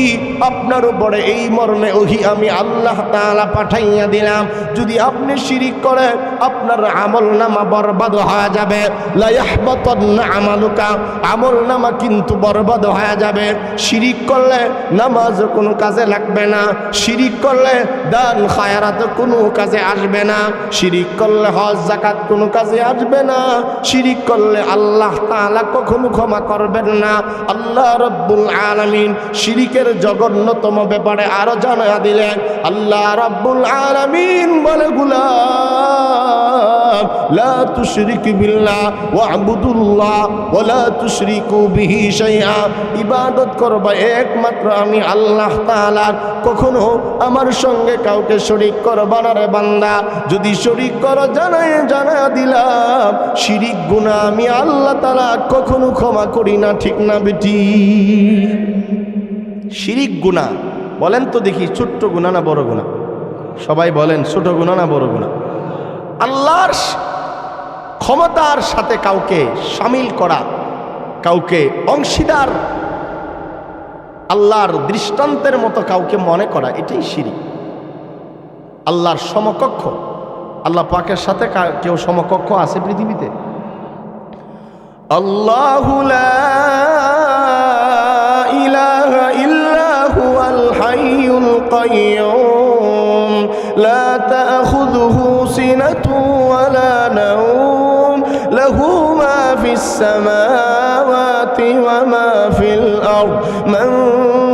আপনার উপরে এই মর্মে ওহী আমি আল্লাহ তাআলা পাঠাইয়া দিলাম, যদি আপনি শিরিক করেন আপনার আমলনামা বরবাদ হয়ে যাবে। লা ইয়াহবাতান্না আমালুকা, আমলনামা কিন্তু বরবাদ হয়ে যাবে। শিরিক করলে নামাজ কোনো কাজে লাগবে না, শিরিক করলে দান খায়রাত কোনো কাজে আসবে না, শিরিক করলে হজ যাকাত কোনো কাজে আসবে না, শিরিক করলে আল্লাহ তাআলা কখনো ক্ষমা করবেন না। আল্লাহ রাব্বুল আলামিন শিরিকের জঘন্যতম ব্যাপারে আরো জানা দিলেন। আল্লাহ রাব্বুল আলামিন বলে, গুলাম লা তুশরিক বিল্লাহ ওয়া'বুদুল্লাহ ওয়া লা তুশরিকু বিহি শাইআ, ইবাদত করবা একমাত্র আমি আল্লাহ তাআলার, কখনো আমার সঙ্গে কাউকে শরীক করবা না রে বান্দা। যদি শরীক করো জানা দিলাম, শিরিক গুনাহ আমি আল্লাহ তাআলা কখনো ক্ষমা করি না, ঠিক না বেটি? শিরিক গুনাহ বলেন তো দেখি, ছোট্ট গুনাহ না বড় গুনাহ? সবাই বলেন, ছোট গুনাহ না বড় গুনাহ? আল্লাহর ক্ষমতার সাথে কাউকে শামিল করা, কাউকে অংশীদার, আল্লাহর দৃষ্টান্তের মতো কাউকে মনে করা, এটাই শিরিক। আল্লাহর সমকক্ষ, আল্লাহ পাকের সাথে কেউ সমকক্ষ আছে পৃথিবীতে? আল্লাহু লা ইলাহা ইল্লা হুয়াল হাইয়ুল কাইয়্যুম লা তাখুযুহু সিনাতুন ওয়ালা নাওম লাহু মা ফিস সামাওয়াতি ওয়া মা ফিল আরদ মান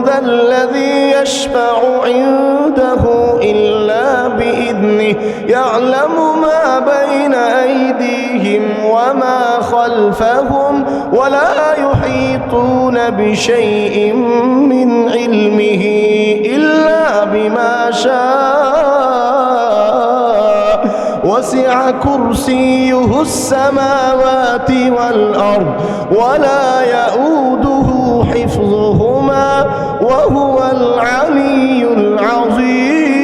যাল্লাযী ইয়াশফা'ু ইনদাহু ইল্লা বিইذনিহি ইয়া'লামু মা বাইনা আইদিহিম ওয়া মা খালফাহুম ওয়া লা ইউহীতুনা বিশাইইন মিন ইলমিহি ইল্লা বিমা শাআ وسع كرسيه السماوات والأرض ولا يؤوده حفظهما وهو العلي العظيم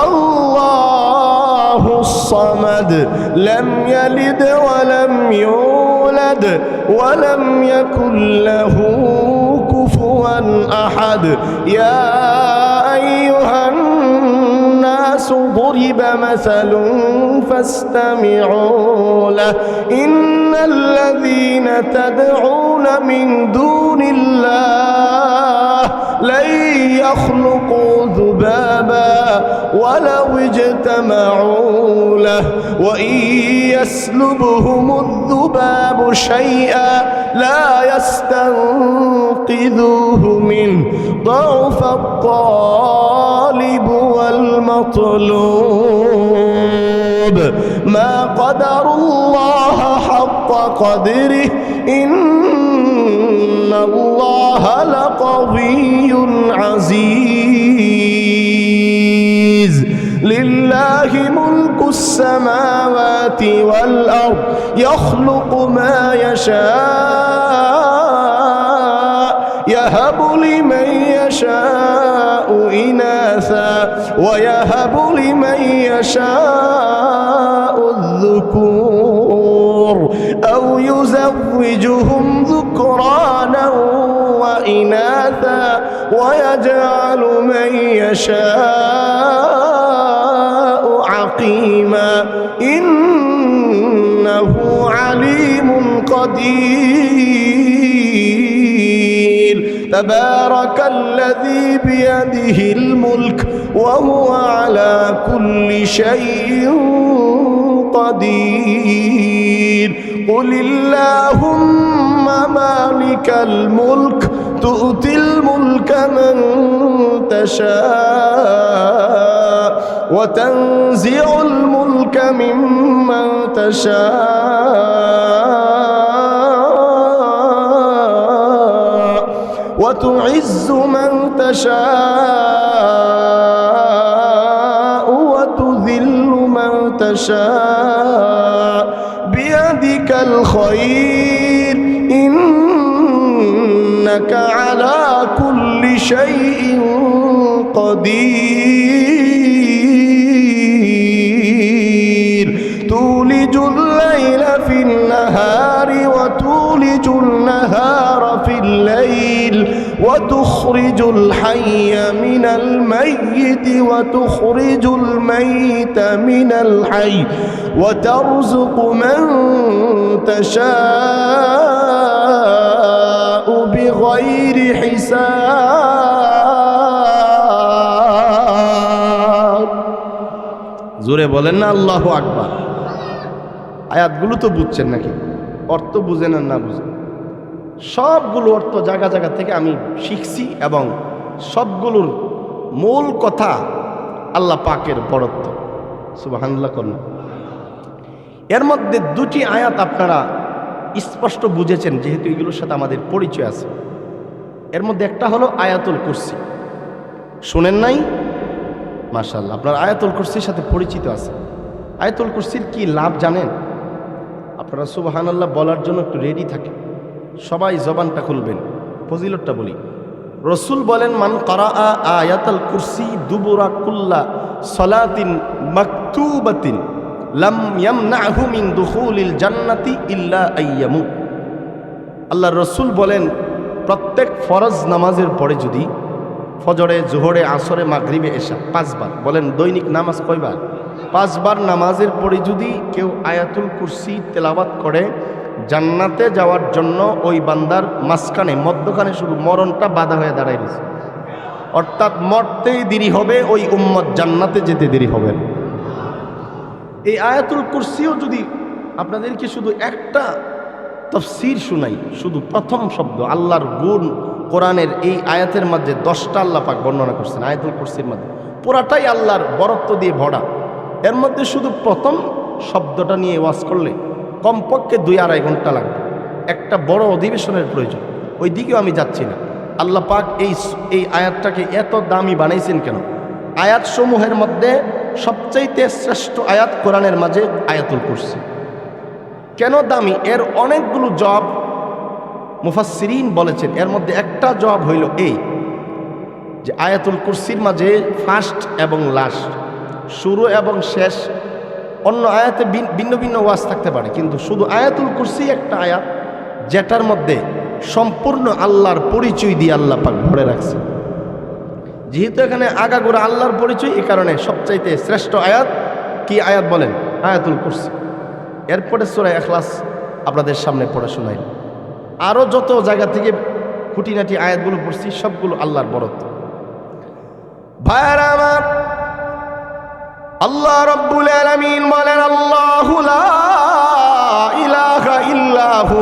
আল্লাহুস সামাদ লাম ইয়ালিদ ওয়া লাম ইউলাদ ওয়া লাম ইয়াকুল লাহু কুফুয়ান আহাদ ইয়া আইয়ুহান الناس ضرب مثل فاستمعوا له إن الذين تدعون من دون الله لن يخلقوا ذبابا ولو اجتمعوا له وإن يسلبهم الذباب شيئا لا يستنقذوه منه ضعف الطالب والمطلوب ما قدر الله حق قدره إن الله لقوي عزيز لله ملك السماوات والأرض يخلق ما يشاء يهب لمن يشاء إناثا ويهب لمن يشاء الذكور أو يزوجهم ذكرانا وإناثا ويجعل من يشاء عقيما إنه عليم قدير تبارك الذي بيده الملك وهو على كل شيء قدير قل اللهم مالك الملك تؤتي الملك من تشاء وتنزع الملك ممن تشاء وتعز من تشاء وتذل من تشاء بيدك الخير إنك على كل شيء قدير تولج الليل في النهار وتولج النهار في الليل وتخرج الحي من الميت وتخرج الميت من الحي وترزق من تشاء بغير حساب জোরে বলেন না আল্লাহু আকবার। আয়াতগুলো তো বুঝছেন নাকি? অর্থ বুঝেন আর না বুঝেন, সবগুলো অর্থ জায়গা জায়গা থেকে আমি শিখছি এবং সবগুলোর মূল কথা আল্লাহ পাকের বড়ত্ব। সুবহানাল্লাহ করুন। এর মধ্যে দুটি আয়াত আপনারা স্পষ্ট বুঝেছেন, যেহেতু এগুলোর সাথে আমাদের পরিচয় আছে। এর মধ্যে একটা হলো আয়াতুল কুরসি, শুনেন নাই? মাশাআল্লাহ, আপনার আয়াতুল কুরসির সাথে পরিচিত আছে। আয়াতুল কুরসির কি লাভ জানেন? আপনারা সুবহানাল্লাহ বলার জন্য একটু রেডি থাকেন, সবাই জবানটা খুলবেন। ফজিলতটা বলি, রসুল বলেন, মান কারাআ আয়াতুল কুরসি দুবুরা কুল্লা সালাতিন মাকতুবাতিন লাম ইয়ামনাহু মিন দুখুলিল জান্নাতি ইল্লা আইয়ামু। আল্লাহর রসুল বলেন, প্রত্যেক ফরজ নামাজের পরে যদি ফজরে, জোহরে, আসরে, মাগরিবে, এশা 5 বার, বলেন দৈনিক নামাজ কয়বার? 5 বার নামাজের পরে যদি কেউ আয়াতুল কুরসি তেলাওয়াত করে, জান্নাতে যাওয়ার জন্য ওই বান্দার মাঝখানে, মধ্যখানে শুধু মরণটা বাধা হয়ে দাঁড়ায় গেছে। অর্থাৎ মরতেই দেরি হবে, ওই উম্মত জান্নাতে যেতে দেরি হবে না। এই আয়াতুল কুরসিও যদি আপনাদেরকে শুধু একটা তাফসীর শুনাই, শুধু প্রথম শব্দ আল্লাহর গুণ, কোরআনের এই আয়াতের মধ্যে 10টা আল্লাহ পাক বর্ণনা করছেন। আয়াতুল কুরসির মধ্যে পুরাটাই আল্লাহর বরত্ব দিয়ে ভরা। এর মধ্যে শুধু প্রথম শব্দটা নিয়ে ওয়াজ করলে কমপক্ষে 2-2.5 ঘন্টা লাগবে। একটা বড় অধিবেশনের প্রয়োজন, ওই দিকেও আমি যাচ্ছি না। আল্লাহ পাক এই আয়াতটাকে এত দামি বানাইছেন কেন? আয়াতসমূহের মধ্যে সবচাইতে শ্রেষ্ঠ আয়াত কোরআনের মাঝে আয়াতুল কুরসি। কেন দামি? এর অনেকগুলো জবাব মুফাসসিরিন বলেছেন। এর মধ্যে একটা জবাব হইল এই যে আয়াতুল কুরসির মাঝে ফার্স্ট এবং লাস্ট শুরু এবং শেষ অন্য আয়াতে ভিন্ন ভিন্ন ওয়াজ থাকতে পারে, কিন্তু শুধু আয়াতুল কুরসি একটা আয়াত যেটার মধ্যে সম্পূর্ণ আল্লাহর পরিচয় দিয়ে আল্লাহ পাক ভরে রাখছে। যেহেতু এখানে আগাগোড়া আল্লাহর পরিচয়, এই কারণে সবচাইতে শ্রেষ্ঠ আয়াত কি আয়াত বলেন? আয়াতুল কুরসি। এরপরে সূরা ইখলাস আপনাদের সামনে পড়ে শোনাই। আরও যত জায়গা থেকে খুঁটিনাটি আয়াতগুলো পড়ছি সবগুলো আল্লাহর বরত্ব। ভাইরা আমার, আল্লাহ রাব্বুল আলামিন বলেন, আল্লাহু লা ইলাহা ইল্লাহু,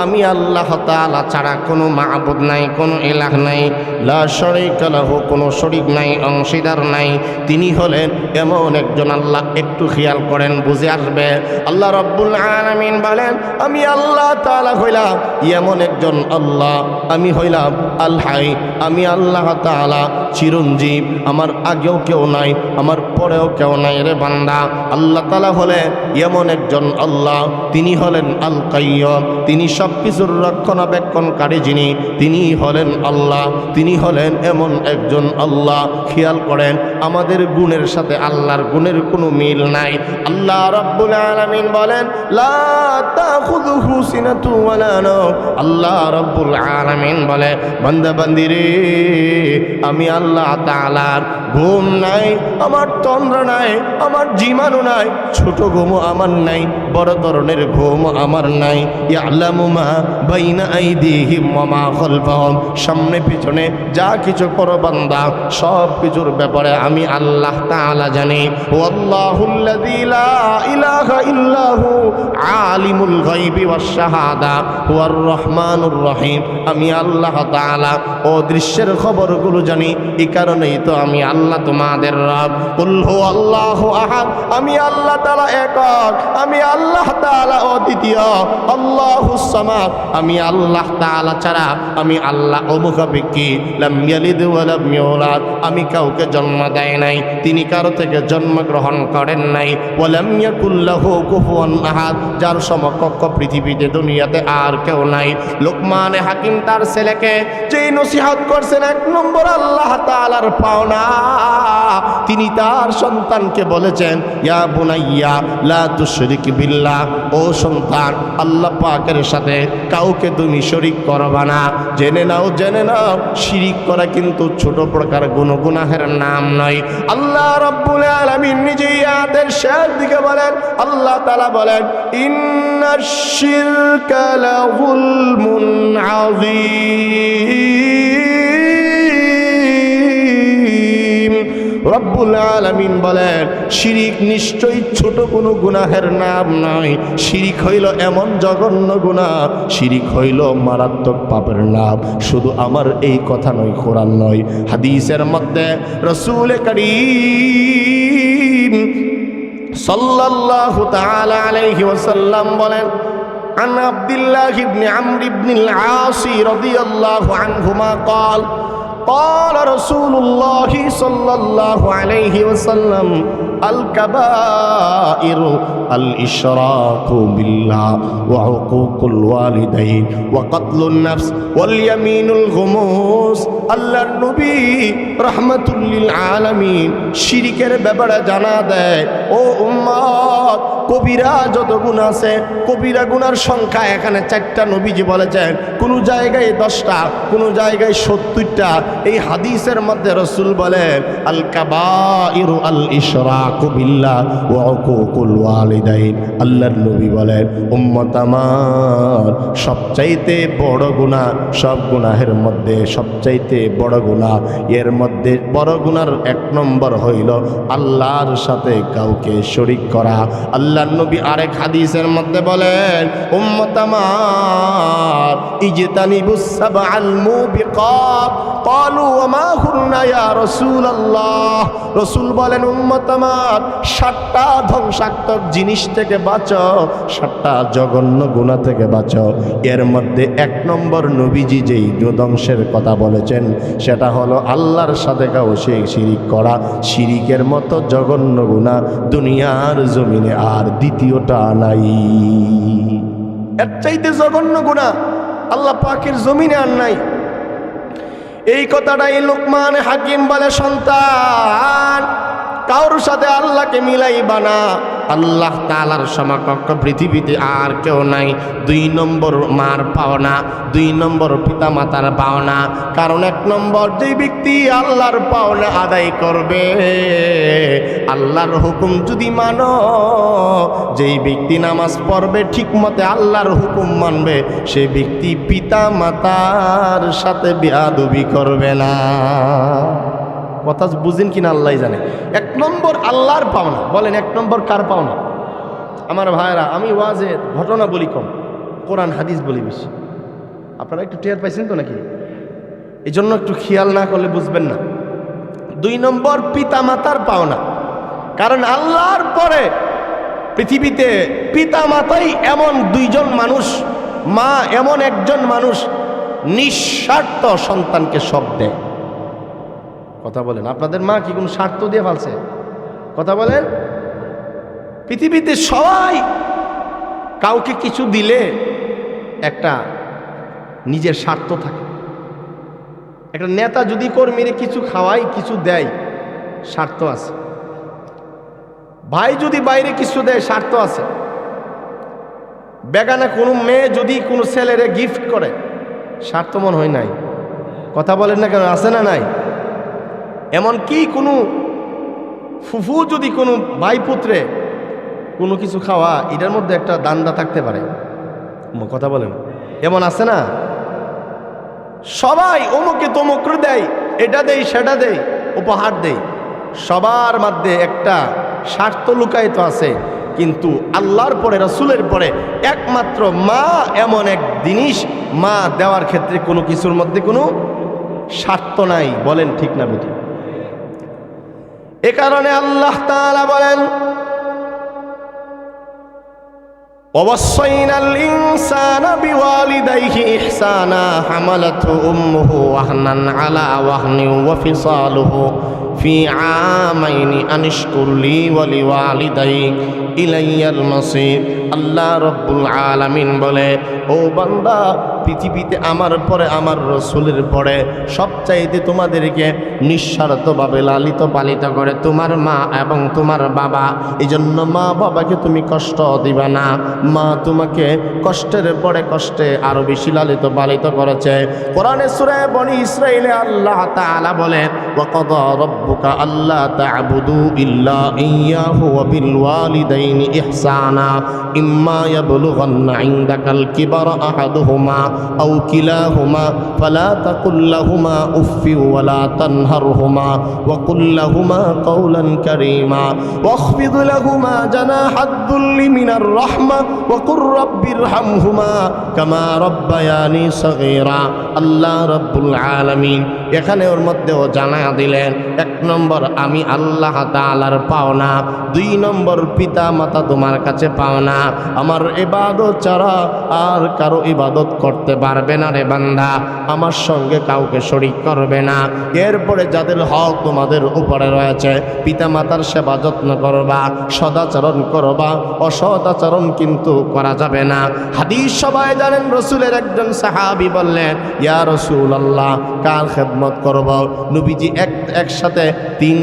আমি আল্লাহ তাআলা ছাড়া কোনো মাবুদ নাই, কোনো ইলাহ নাই। লা শারীকা লাহু, কোনো শরীক নাই, অংশীদার নাই। তিনি হলেন এমন একজন আল্লাহ। একটু খেয়াল করেন, বুঝে আসবে। আল্লাহ রাব্বুল আলামিন বলেন, আমি আল্লাহ তাআলা হইলাম এমন একজন আল্লাহ, আমি হইলাম আল হাই, আমি আল্লাহ তাআলা চিরঞ্জীব। আমার আগেও কেউ নাই, আমার পরেও কেউ নাই রে বান্দা। আল্লাহ তাআলা হলেন এমন একজন আল্লাহ, তিনি হলেন আল কাইয়্যুম, তিনি সবকিছুর রক্ষণাবেক্ষণকারী যিনি, তিনি হলেন আল্লাহ। তিনি হলেন এমন একজন আল্লাহ। খেয়াল করেন, আমাদের গুণের সাথে আল্লাহর গুণের কোনো মিল নাই। আল্লাহ রাব্বুল আলামিন বলেন, লা তাখুযুহু সিনাতু ওয়ালা নাওম। আল্লাহ রাব্বুল আলামিন বলে, বান্দা বান্দি রে, আমি আল্লাহ তাআলার ঘুম নাই, আমার তন্দ্রা নাই, আমার জীবাণু নাই। ছোট ঘুমও আমার নাই, বড় ধরনের ঘুম আমার নাই। ইয়ালামু মা বাইনা আইদিহিম ওয়া মা খালফাহুম, সামনে পিছনে যা কিছু করো বান্দা, সব কিছুর ব্যাপারে আমি আল্লাহ তাআলা জানি। ওয়াল্লাহুল্লাযী লা ইলাহা ইল্লাহু আলিমুল গায়বি ওয়াশ শাহাদা হুয়ার রহমানুর রহিম। আমি আল্লাহ তাআলা অদৃশ্যের খবরগুলো জানি, এই কারণেই তো আমি আল্লাহ তোমাদের রব। কুল হুয়াল্লাহু আহাদ, আমি আল্লাহ তাআলা একক, আমি আল্লাহ তাআলা অদ্বিতীয়। আল্লাহুস সামাদ, আমি আল্লাহ তাআলা ছাড়া আমি আল্লাহ অমুখাপেক্ষী। লাম ইয়ালিদ ওয়া লাম ইউলাদ, আমি কাউকে জন্ম দেয় নাই, তিনি কারো থেকে জন্মগ্রহণ করেন নাই। ওয়া লাম ইয়াকুল লাহু কুফুয়ান আহাদ, যার সমকক্ষ পৃথিবীতে দুনিয়াতে আর কেউ নাই। লোকমানে হাকিম তার ছেলেকে যেই নসিহত করছেন, এক নম্বর আল্লাহ তাআলার পাওনা। তিনি তার সন্তানকে বলেছেন, ইয়া বুনাইয়া লা তুশরিক বিল্লাহ, ও সন্তান, আল্লাহ পাকের সাথে কাউকে তুমি শরীক করবা না। জেনে নাও, জেনে নাও, শিরিক করা কিন্তু ছোট প্রকার গুনাহের নাম নয়। আল্লাহ রাব্বুল আলামিন নিজেই আয়াতের শেষ দিকে বলেন, আল্লাহ তাআলা বলেন, ইন্নাশ শিরকা লাযুলমুন আযীম। রব্বুল আলামিন বলেন, শিরিক নিশ্চয়ই ছোট কোনো গুনাহের নাম নয়। শিরিক হইল এমন জঘন্য গুনাহ, শিরিক হইল মারাত্মক পাপের নাম। শুধু আমার এই কথা নয়, কোরআন নয়, হাদিসের মধ্যে রাসূল কারীম সাল্লাল্লাহু তাআলা আলাইহি ওয়াসাল্লাম বলেন, আন আব্দুল্লাহ ইবনে আমর ইবনুল আস রাদিয়াল্লাহু আনহুমা قال قال رسول الله صلى الله عليه وسلم الكبائر الإشراك بالله وعقوق الوالدين وقتل النفس واليمين الغموس। আল্লাহর নবী রাহমাতুল লিল আলামিন শিরকের ব্যাপারে জানা দেয়, ও উম্মত, কবিরা যত গুনাহ আছে, কবিরা গুনার সংখ্যা এখানে 4টা নবীজি বলেছেন, কোন জায়গায় 10টা, কোন জায়গায় 70টা। এই হাদিসের মধ্যে রাসূল বলেন, আল কাবাইরু আল ইশরাকু বিল্লাহ ওয়া উকুকুল ওয়ালিদাইন। আল্লাহর নবী বলেন, উম্মত আমার, সবচাইতে বড় গুনাহ, সব গুনাহের মধ্যে সবচাইতে বড় গুনাহ, এর মধ্যে বড় গুনার 1 নম্বর হইল আল্লাহর সাথে কাউকে শরীক করা। আল্লাহর নবী আরেক হাদিসের মধ্যে বলেন, উম্মত আমার, ইজতানিবুস সাবআল মুবিকাত। ক্বালু ওয়া মা হুন্না ইয়া রাসূলুল্লাহ। রাসূল বলেন, উম্মত আমার, 7টা ধ্বংসাত্মক জিনিস থেকে বাঁচো, 7টা জঘন্য গুনাহ থেকে বাঁচো। এর মধ্যে 1 নম্বর নবীজি যেই ধ্বংসের কথা বলেছেন, সেটা হলো আল্লাহর সাথে কাউকে শিরিক করা। শিরিকের মতো জঘন্য গুনাহ দুনিয়ার জমিনে আর দ্বিতীয়টা নাই। এর চাইতে জঘন্য গুনাহ আল্লাহ পাকের জমিনে আর নাই। এই কথাটাই লোকমান হাকিম বলে, সন্তান, কারোর সাথে আল্লাহকে মিলাইবা না। আল্লাহ তাআলার সমকক্ষ পৃথিবীতে আর কেউ নাই। 2 নম্বর মার পাওনা, 2 নম্বর পিতা মাতার পাওনা। কারণ 1 নম্বর যেই ব্যক্তি আল্লাহর পাওনা আদায় করবে, আল্লাহর হুকুম যদি মানো, যেই ব্যক্তি নামাজ পড়বে ঠিক মতে আল্লাহর হুকুম মানবে, সে ব্যক্তি পিতা মাতার সাথে বেয়াদবি করবে না। কথা বুঝেন কিনা আল্লাহ জানে। 1 নম্বর আল্লাহর পাওনা। বলেন 1 নম্বর কার পাওনা? আমার ভাইরা, আমি ওয়াজে ঘটনা বলি কম, কোরআন হাদিস বলি বেশি। আপনারা একটু টের পাইছেন তো নাকি? এই জন্য একটু খেয়াল না করলে বুঝবেন না। 2 নম্বর পিতা মাতার পাওনা। কারণ আল্লাহর পরে পৃথিবীতে পিতা মাতাই এমন 2 জন মানুষ, মা এমন একজন মানুষ নিঃস্বার্থ সন্তানকে সব দেয়। কথা বলেন, আপনাদের মা কি কোনো স্বার্থ দিয়ে ফেলছে? কথা বলেন। পৃথিবীতে সবাই কাউকে কিছু দিলে একটা নিজের স্বার্থ থাকে। একটা নেতা যদি কর্মীরে কিছু খাওয়ায়, কিছু দেয়, স্বার্থ আছে। ভাই যদি বাইরে কিছু দেয়, স্বার্থ আছে। বেগানা কোনো মেয়ে যদি কোনো ছেলেরে গিফট করে, স্বার্থ মনে হয় নাই? কথা বলেন না কেন? আছে না নাই? এমনকি কোনো ফুফু যদি কোনো ভাই পুত্রে কোনো কিছু খাওয়া, এটার মধ্যে একটা দান্দা থাকতে পারে। কথা বলেন, এমন আছে না? সবাই অমুকে তমুকরে দেয়, এটা দেয় সেটা দেয়, উপহার দেয়। সবার মধ্যে একটা স্বার্থ লুকায়িত আছে। কিন্তু আল্লাহর পরে, রাসূলের পরে একমাত্র মা এমন এক জিনিস, মা দেওয়ার ক্ষেত্রে কোনো কিছুর মধ্যে কোনো স্বার্থ নাই। বলেন ঠিক না বেটি? এ কারণে আল্লাহ তাআলা বলেন, ওয়াসাইনাল ইনসানা বিওয়ালিদাইহি ইহসানা হামালাতহু উম্মুহু ওয়াহনান আলা ওয়াহনিন ওয়া ফিসালুহু ফি আমাইনি আনিশকুর লি ওয়া লিওয়ালিদাইক ইলাইয়াল মাসির। আল্লাহ রাব্বুল আলামিন বলে, ও বান্দা, পৃথিবীতে আমার পরে, আমার রাসূলের পরে সবচাইতে তোমাদেরকে নিঃস্বার্থভাবে লালিত পালিত করে তোমার মা এবং তোমার বাবা। এই জন্য মা বাবাকে তুমি কষ্ট দিবা না। মা তোমাকে কষ্টের পরে কষ্টে আরো বেশি লালিত পালিত করেছে। কোরআনে সূরা বনী ইসরাঈলে আল্লাহ তাআলা বলেন, ওয়া কাদা রাব্বুকা আল্লা তা'বুদু ইল্লা ইয়্যাহু ওয়া বিল ওয়ালিদাইনি ইহসানা ইম্মা ইয়াবলুগান্না ইনদাকাল কিবারা আহাদুহুমা আও কিলাহুমা ফালা তাকুল লাহুমা উফফিন ওয়া লা তানহারহুমা ওয়া কুল লাহুমা কাওলান কারীমা ওয়াখফিদ লাহুমা জানাহাদ যুল্লি মিনার রাহমা ওয়া কুর রাব্বিরহামহুমা কামা রাব্বায়ানি সগীরা। আল্লাহ রাব্বুল আলামিন এখানে ওর মধ্যেও জানায়া দিলেন, 1 নম্বর আমি আল্লাহ তাআলার পাওনা, 2 নম্বর পিতা মাতা তোমার কাছে পাওনা। আমার ইবাদত ছাড়া আর কারো ইবাদত করতে পারবে না রে বান্দা, আমার সঙ্গে কাউকে শরীক করবে না। এরপরে যাদের হক তোমাদের উপরে রয়েছে, পিতা মাতার সেবা যত্ন করবা, সদাচরণ করবা, অসদাচরণ কিন্তু করা যাবে না। হাদিস সবাই জানেন, রাসূলের একজন সাহাবী বললেন, ইয়া রাসূলুল্লাহ, কার খেদমত করব? নবীজি একসাথে 3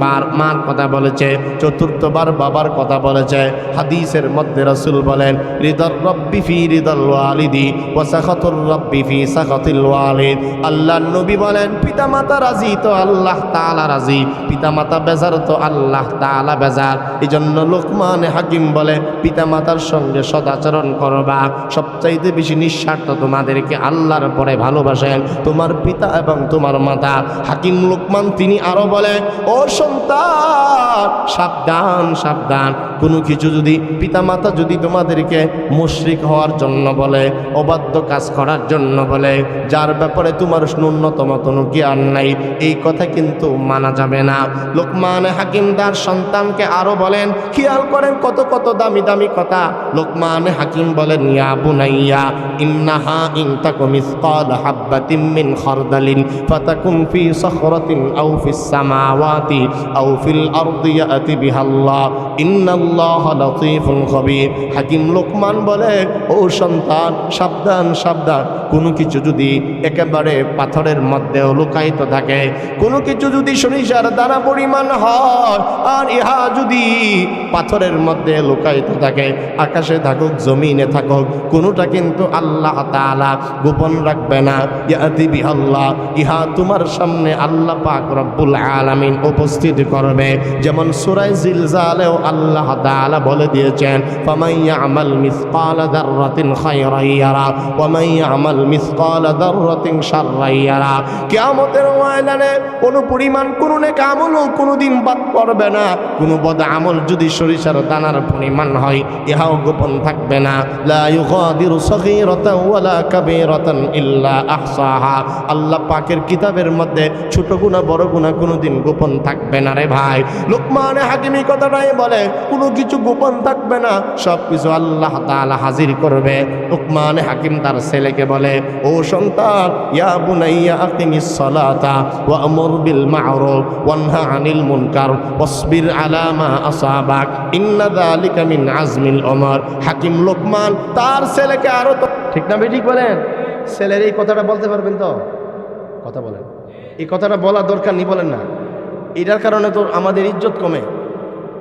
বার মার কথা বলেছে, 4বার বাবার কথা বলেছে। হাদিসের মধ্যে রাসূল বলেন, রিদার রব্বি ফি রিদাল ওয়ালিদি ওয়া সাখাতুর রব্বি ফি সাখাতিল ওয়ালিদ। আল্লাহর নবী বলেন, পিতা মাতা রাজি তো আল্লাহ তাআলা রাজি, পিতা মাতা বেজার তো আল্লাহ তাআলা বেজার। এজন্য লোকমান হাকিম বলে, পিতা মাতার সঙ্গে সদাচরণ করবা। সবচাইতে বেশি নিঃস্বার্থ তোমাদেরকে আল্লাহর পরে ভালোবাসেন তোমার পিতা এবং তোমার মাতা। হাকিম লোকমান তিনি আরো বলে, ও সন্তান, সাবধান সাবধান, কোনো কিছু যদি পিতা মাতা যদি তোমাদেরকে মুশরিক হওয়ার জন্য বলে, অবাধ্য কাজ করার জন্য বলে, যার ব্যাপারে তোমার ন্যূনতম কোনো জ্ঞান নাই, এই কথা কিন্তু মানা যাবে না। লোকমান হাকিম তার সন্তানকে আরো বলেন, খেয়াল করেন কত কত দামি দামি কথা। লোকমান হাকিম বলেন, ইয়া বুনাইয়া ইন্নাহা ইন তাকু মিসকাল হাববাতিন মিন খারদালিন ফাতাকুম ফি সাখরাতিন আও ফিস সামাওয়াতি আও ফিল আরদি ইয়াতি বিহাল্লাহ ইন্নাল্লাহা লাতীফুন খবীর। হাকিম লোকমান বলে, ও সন্তান সাবধান সাবধান। কোনো কিছু যদি একেবারে পাথরের মধ্যে লুকায়িত থাকে, কোনো কিছু যদি সরিষার দানা পরিমাণ হয়, আর ইহা যদি পাথরের মধ্যে লুকায়িত থাকে, আকাশে থাকুক জমিনে থাকুক, কোনোটা কিন্তু আল্লাহ তাআলা গোপন রাখবে না। ইয়াতি বিহাল্লাহ, ইহা তোমার সামনে আল্লাহ পাক রব্বুল আলামিন উপস্থিত করবে। যেমন সূরা জিলজালেও আল্লাহ তাআলা বলে দিয়েছেন, ফামান ইয়ামাল মিসকালা যাররাতিন খায়রান ইয়ারা ওয়া মান ইয়ামাল মিসকালা যাররাতিন শাররান ইয়ারা। কিয়ামতের ময়দানে কোনো পরিমাণ কোনো নেক আমলও কোনোদিন বাদ পড়বে না। কোনো বদ আমল যদি সরিষার দানার পরিমাণ হয়, ইহাও গোপন থাকবে না। লা ইউগাদিরু সগীরাতান ওয়ালা কাবীরাতান ইল্লা আহসাহা। আল্লাহ পাকের কিতাবের মধ্যে ছোট গুনাহ বড় গুনাহ কোনোদিন গোপন থাকবে না রে ভাই। লুকমান হাকিম এই কথাটাই বলে, কোনো কিছু গোপন থাকবে না, সব কিছু আল্লাহ তাআলা হাজির করবে। লুকমান হাকিম তার ছেলেকে বলে, ও সন্তান, ইয়া বুনাইয়া আকিমিস সালাতা ওয়া আমুর বিল মা'রুফ ওয়ানহা আনিল মুনকার ওয়াসবির আলা মা আসাবাক ইন্না যালিকা মিন আজমিল উমর। হাকিম লুকমান তার ছেলেকে আরো তো, ঠিক না বেঠিক বলেন? ছেলের এই কথাটা বলতে পারবেন তো? কথা বলেন, এই কথাটা বলা দরকার নি, বলেন না? এটার কারণে তো আমাদের ইজ্জত কমে।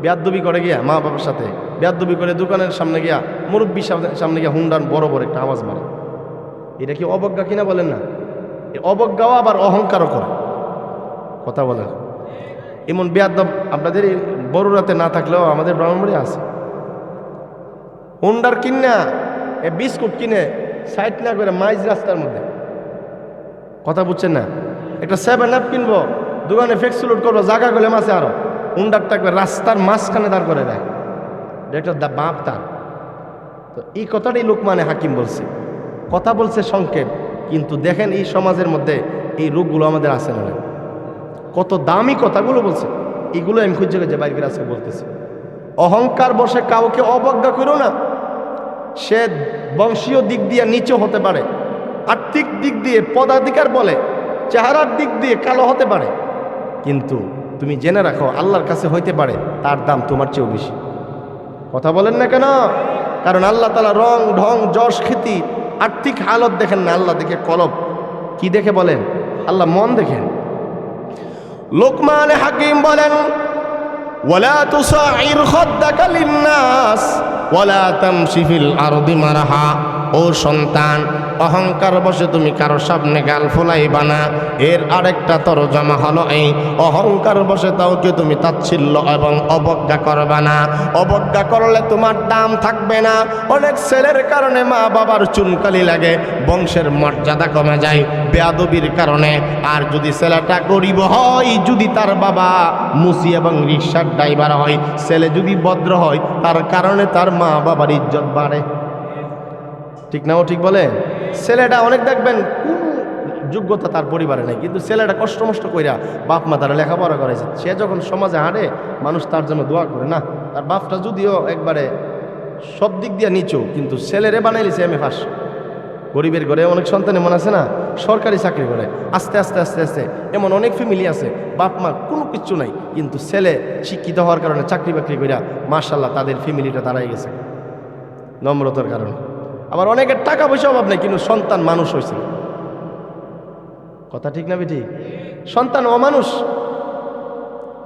বেয়াদবি করে গিয়া মা বাবার সাথে, বেয়াদবি করে দোকানের সামনে গিয়া, মুরব্বীর সামনে গিয়া হুন্ডান বড় বড় একটা আওয়াজ মারে। এটা কি অবজ্ঞা কিনা বলেন না? এই অবজ্ঞাও আবার অহংকারও করে। কথা বলেন, এমন বেয়াদব আপনাদের বড়রাতে না থাকলেও আমাদের ব্রাহ্মণবাড়ি আছে। হুন্ডার কিনা বিস্কুট কিনে সাইড না করে মাইজ রাস্তার মধ্যে, কথা বুঝছেন না? একটা 7 আপ কিনবো, দোকানে ফেক্সুলুট করবো, জায়গা গলে মাসে আরো হুন্ডারটা একবার রাস্তার মাঝখানে দাঁড় করে দেয়। এটা বাপ তার। তো এই কথাটাই লোকমানে হাকিম বলছে, কথা বলছে সংক্ষেপ, কিন্তু দেখেন এই সমাজের মধ্যে এই রোগগুলো আমাদের আছে না? কত দামি কথাগুলো বলছে, এগুলো আমি খুঁজে খুঁজে বাইরের আজকে বলতেছি। অহংকার বসে কাউকে অবজ্ঞা করো না। সে বংশীয় দিক দিয়ে নিচু হতে পারে, আর্থিক দিক দিয়ে পদাধিকার বলে, চেহারার দিক দিয়ে কালো হতে পারে, কিন্তু তুমি জেনে রাখো আল্লাহর কাছে হইতে পারে তার দাম তোমার চেয়েও বেশি। কথা বলেন না কেন? কারণ আল্লাহ তাআলা রং ঢং যশ খ্যাতি আর্থিক হালত দেখেন না, আল্লাহ দেখে কলব। কি দেখে বলেন? আল্লাহ মন দেখেন। লোকমান হাকিম বলেন, ওয়ালা তুসাইর খাদ্দাকা লিন্নাস ওয়ালা তামশি ফিল আরদি মারহা। ও সন্তান, অহংকার বসে তুমি কারো সামনে গাল ফুলাইবা না। এর আরেকটা তরজমা হলো এই, অহংকার বসে কাউকে তুমি তাচ্ছিল্য এবং অবজ্ঞা করবা না। অবজ্ঞা করলে তোমার দাম থাকবে না। অনেক ছেলের কারণে মা বাবার চুনকালি লাগে, বংশের মর্যাদা কমে যায় বেয়াদবির কারণে। আর যদি ছেলেটা গরিব হয়, যদি তার বাবা মুসি এবং রিক্সার ড্রাইভার হয়, ছেলে যদি ভদ্র হয়, তার কারণে তার মা বাবার ইজ্জত বাড়ে। ঠিক না? ও ঠিক বলে? ছেলেটা অনেক দেখবেন কোন যোগ্যতা তার পরিবারে নেই, কিন্তু ছেলেটা কষ্ট মষ্ট কইরা বাপ মা তারা লেখাপড়া করাইছে, সে যখন সমাজে হাঁটে মানুষ তার জন্য দোয়া করে না। তার বাপটা যদিও একবারে সব দিক দিয়ে নিচু, কিন্তু ছেলেরে বানাইলিছে এমএ পাস। গরিবের ঘরে অনেক সন্তান এমন আছে না, সরকারি চাকরি করে, আস্তে আস্তে আস্তে আস্তে এমন অনেক ফ্যামিলি আছে বাপ মা কোনো কিচ্ছু নাই, কিন্তু ছেলে শিক্ষিত হওয়ার কারণে চাকরি বাকরি কইরা মাশাআল্লাহ তাদের ফ্যামিলিটা দাঁড়াই গেছে নম্রতার কারণে। আবার অনেকের টাকা পয়সা অভাব নেই, কিন্তু সন্তান মানুষ হয়েছে। কথা ঠিক না বেঠিক? সন্তান অমানুষ।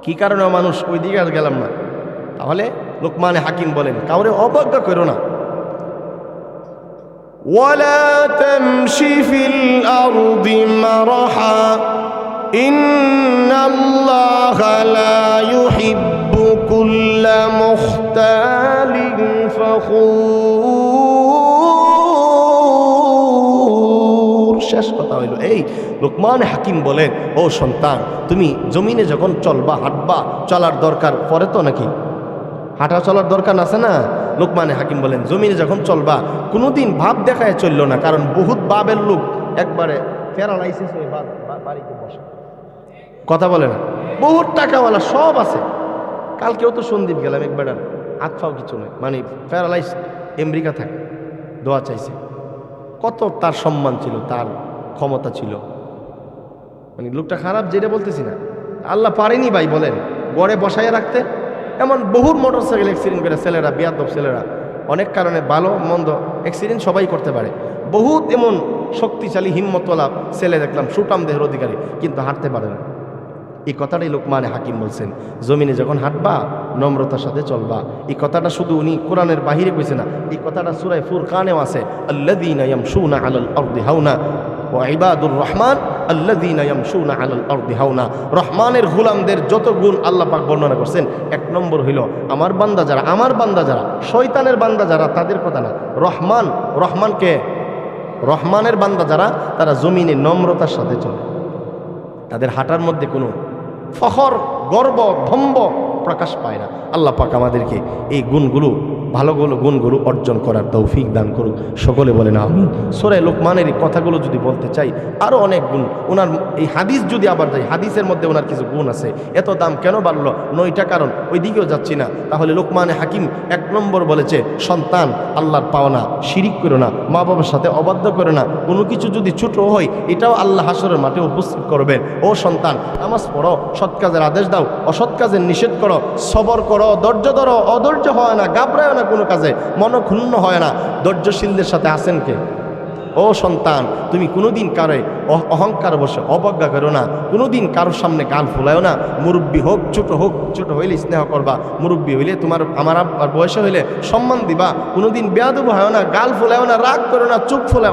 কি কারণে অমানুষ ওই দিকে আর গেলাম না। তাহলে লোকমানে হাকিম বলেন, কাউরে অবজ্ঞা করো না। ওয়ালা তামশি ফিল আরদি মারহা ইন্নাল্লাহা লা ইউহিব্বু কুল্লা মুখতালিন ফখুর। শেষ কথা হইল এই, লোকমান হাকিম বলেন, ও সন্তান, তুমি জমিনে যখন চলবা হাঁটবা, চলার দরকার পরে তো নাকি হাঁটা চলার দরকার আছে না? লোকমানে হাকিম বলেন, জমিনে যখন চলবা কোনোদিন ভাব দেখায় চলল না, কারণ বহুত বাবের লোক একবারে প্যারালাইসিস হয়ে বাড়িতে বসে। কথা বলে না? বহুত টাকাওয়ালা সব আছে। কালকেও তো সন্দীপ গেলাম, একবার আতফাও কিছু নয়, মানে প্যারালাইজ, আমেরিকা থাকে, দোয়া চাইছে। কত তার সম্মান ছিল, তার ক্ষমতা ছিল, মানে লোকটা খারাপ যেটা বলতেছি না, আল্লাহ পারেনি ভাই বলেন গড়ে বসাইয়া রাখতে। এমন বহু মোটরসাইকেল অ্যাক্সিডেন্ট করে ছেলেরা, বেয়াদব ছেলেরা, অনেক কারণে ভালো মন্দ অ্যাক্সিডেন্ট সবাই করতে পারে, বহুত এমন শক্তিশালী হিম্মতওয়ালা ছেলে দেখলাম, সুটাম দেহের অধিকারী, কিন্তু হাঁটতে পারে না। এই কথাটাই লোকমানে হাকিম বলছেন, জমিনে যখন হাঁটবা নম্রতার সাথে চলবা। এই কথাটা শুধু উনি কোরআনের বাহিরে কইছে না, এই কথাটা সূরা ফুরকানেও আছে, আল্লাযীনা ইয়ামশুনা আলাল আরদি হাওনা ওয়া ইবাদুর রহমান আল্লাযীনা ইয়ামশুনা আলাল আরদি হাওনা। রহমানের গোলামদের যত গুণ আল্লাহ পাক বর্ণনা করছেন, এক নম্বর হইল আমার বান্দা যারা, আমার বান্দা যারা, শয়তানের বান্দা যারা, তাদের কথা না। রহমানকে রহমানের বান্দা যারা, তারা জমিনে নম্রতার সাথে চলে, তাদের হাঁটার মধ্যে কোনো ফখর, গর্ব, ধম্ব প্রকাশ পায় না। আল্লাহ পাক আমাদেরকে এই গুণগুলো, ভালোগুলো গুণগুলো অর্জন করার তৌফিক দান করুক। সকলে বলে না আমিন। সূরা লোকমানের এই কথাগুলো যদি বলতে চাই, আরও অনেক গুণ ওনার, এই হাদিস যদি আবার যাই, হাদিসের মধ্যে ওনার কিছু গুণ আছে। এত দাম কেন বাড়লো? 9টা কারণ, ওই দিকেও যাচ্ছি না। তাহলে লোকমানে হাকিম 1 নম্বর বলেছে, সন্তান আল্লাহর পাওনা, শিরিক করো না, মা বাবার সাথে অবাধ্য করো না। কোনো কিছু যদি ছোট হয়, এটাও আল্লাহ হাসরের মাঠে উপস্থিত করবেন। ও সন্তান, নামাজ পড়ো, সৎ কাজের আদেশ দাও, অসৎ কাজের নিষেধ করো, সবর করো, ধৈর্য ধরো, অধৈর্য হয় না, ঘাবড়ায় না, কোনো কাজে মনক্ষুণ্ণ হয় না। ধৈর্যশীলদের সাথে আছেন কে? ও সন্তান, তুমি কোনোদিন কারো অহংকার বসে অবজ্ঞা করো না, কোনোদিন কারোর সামনে গাল ফুলায়ও না। মুরব্বী হোক, ছোট হইলে স্নেহ করবা, মুরব্বী হইলে তোমার আমার বয়সে হইলে সম্মান দিবা। কোনোদিন বেয়াদব হয় না, গাল ফুলায়ও না, রাগ করো না, চোখ ফুলায়ও না।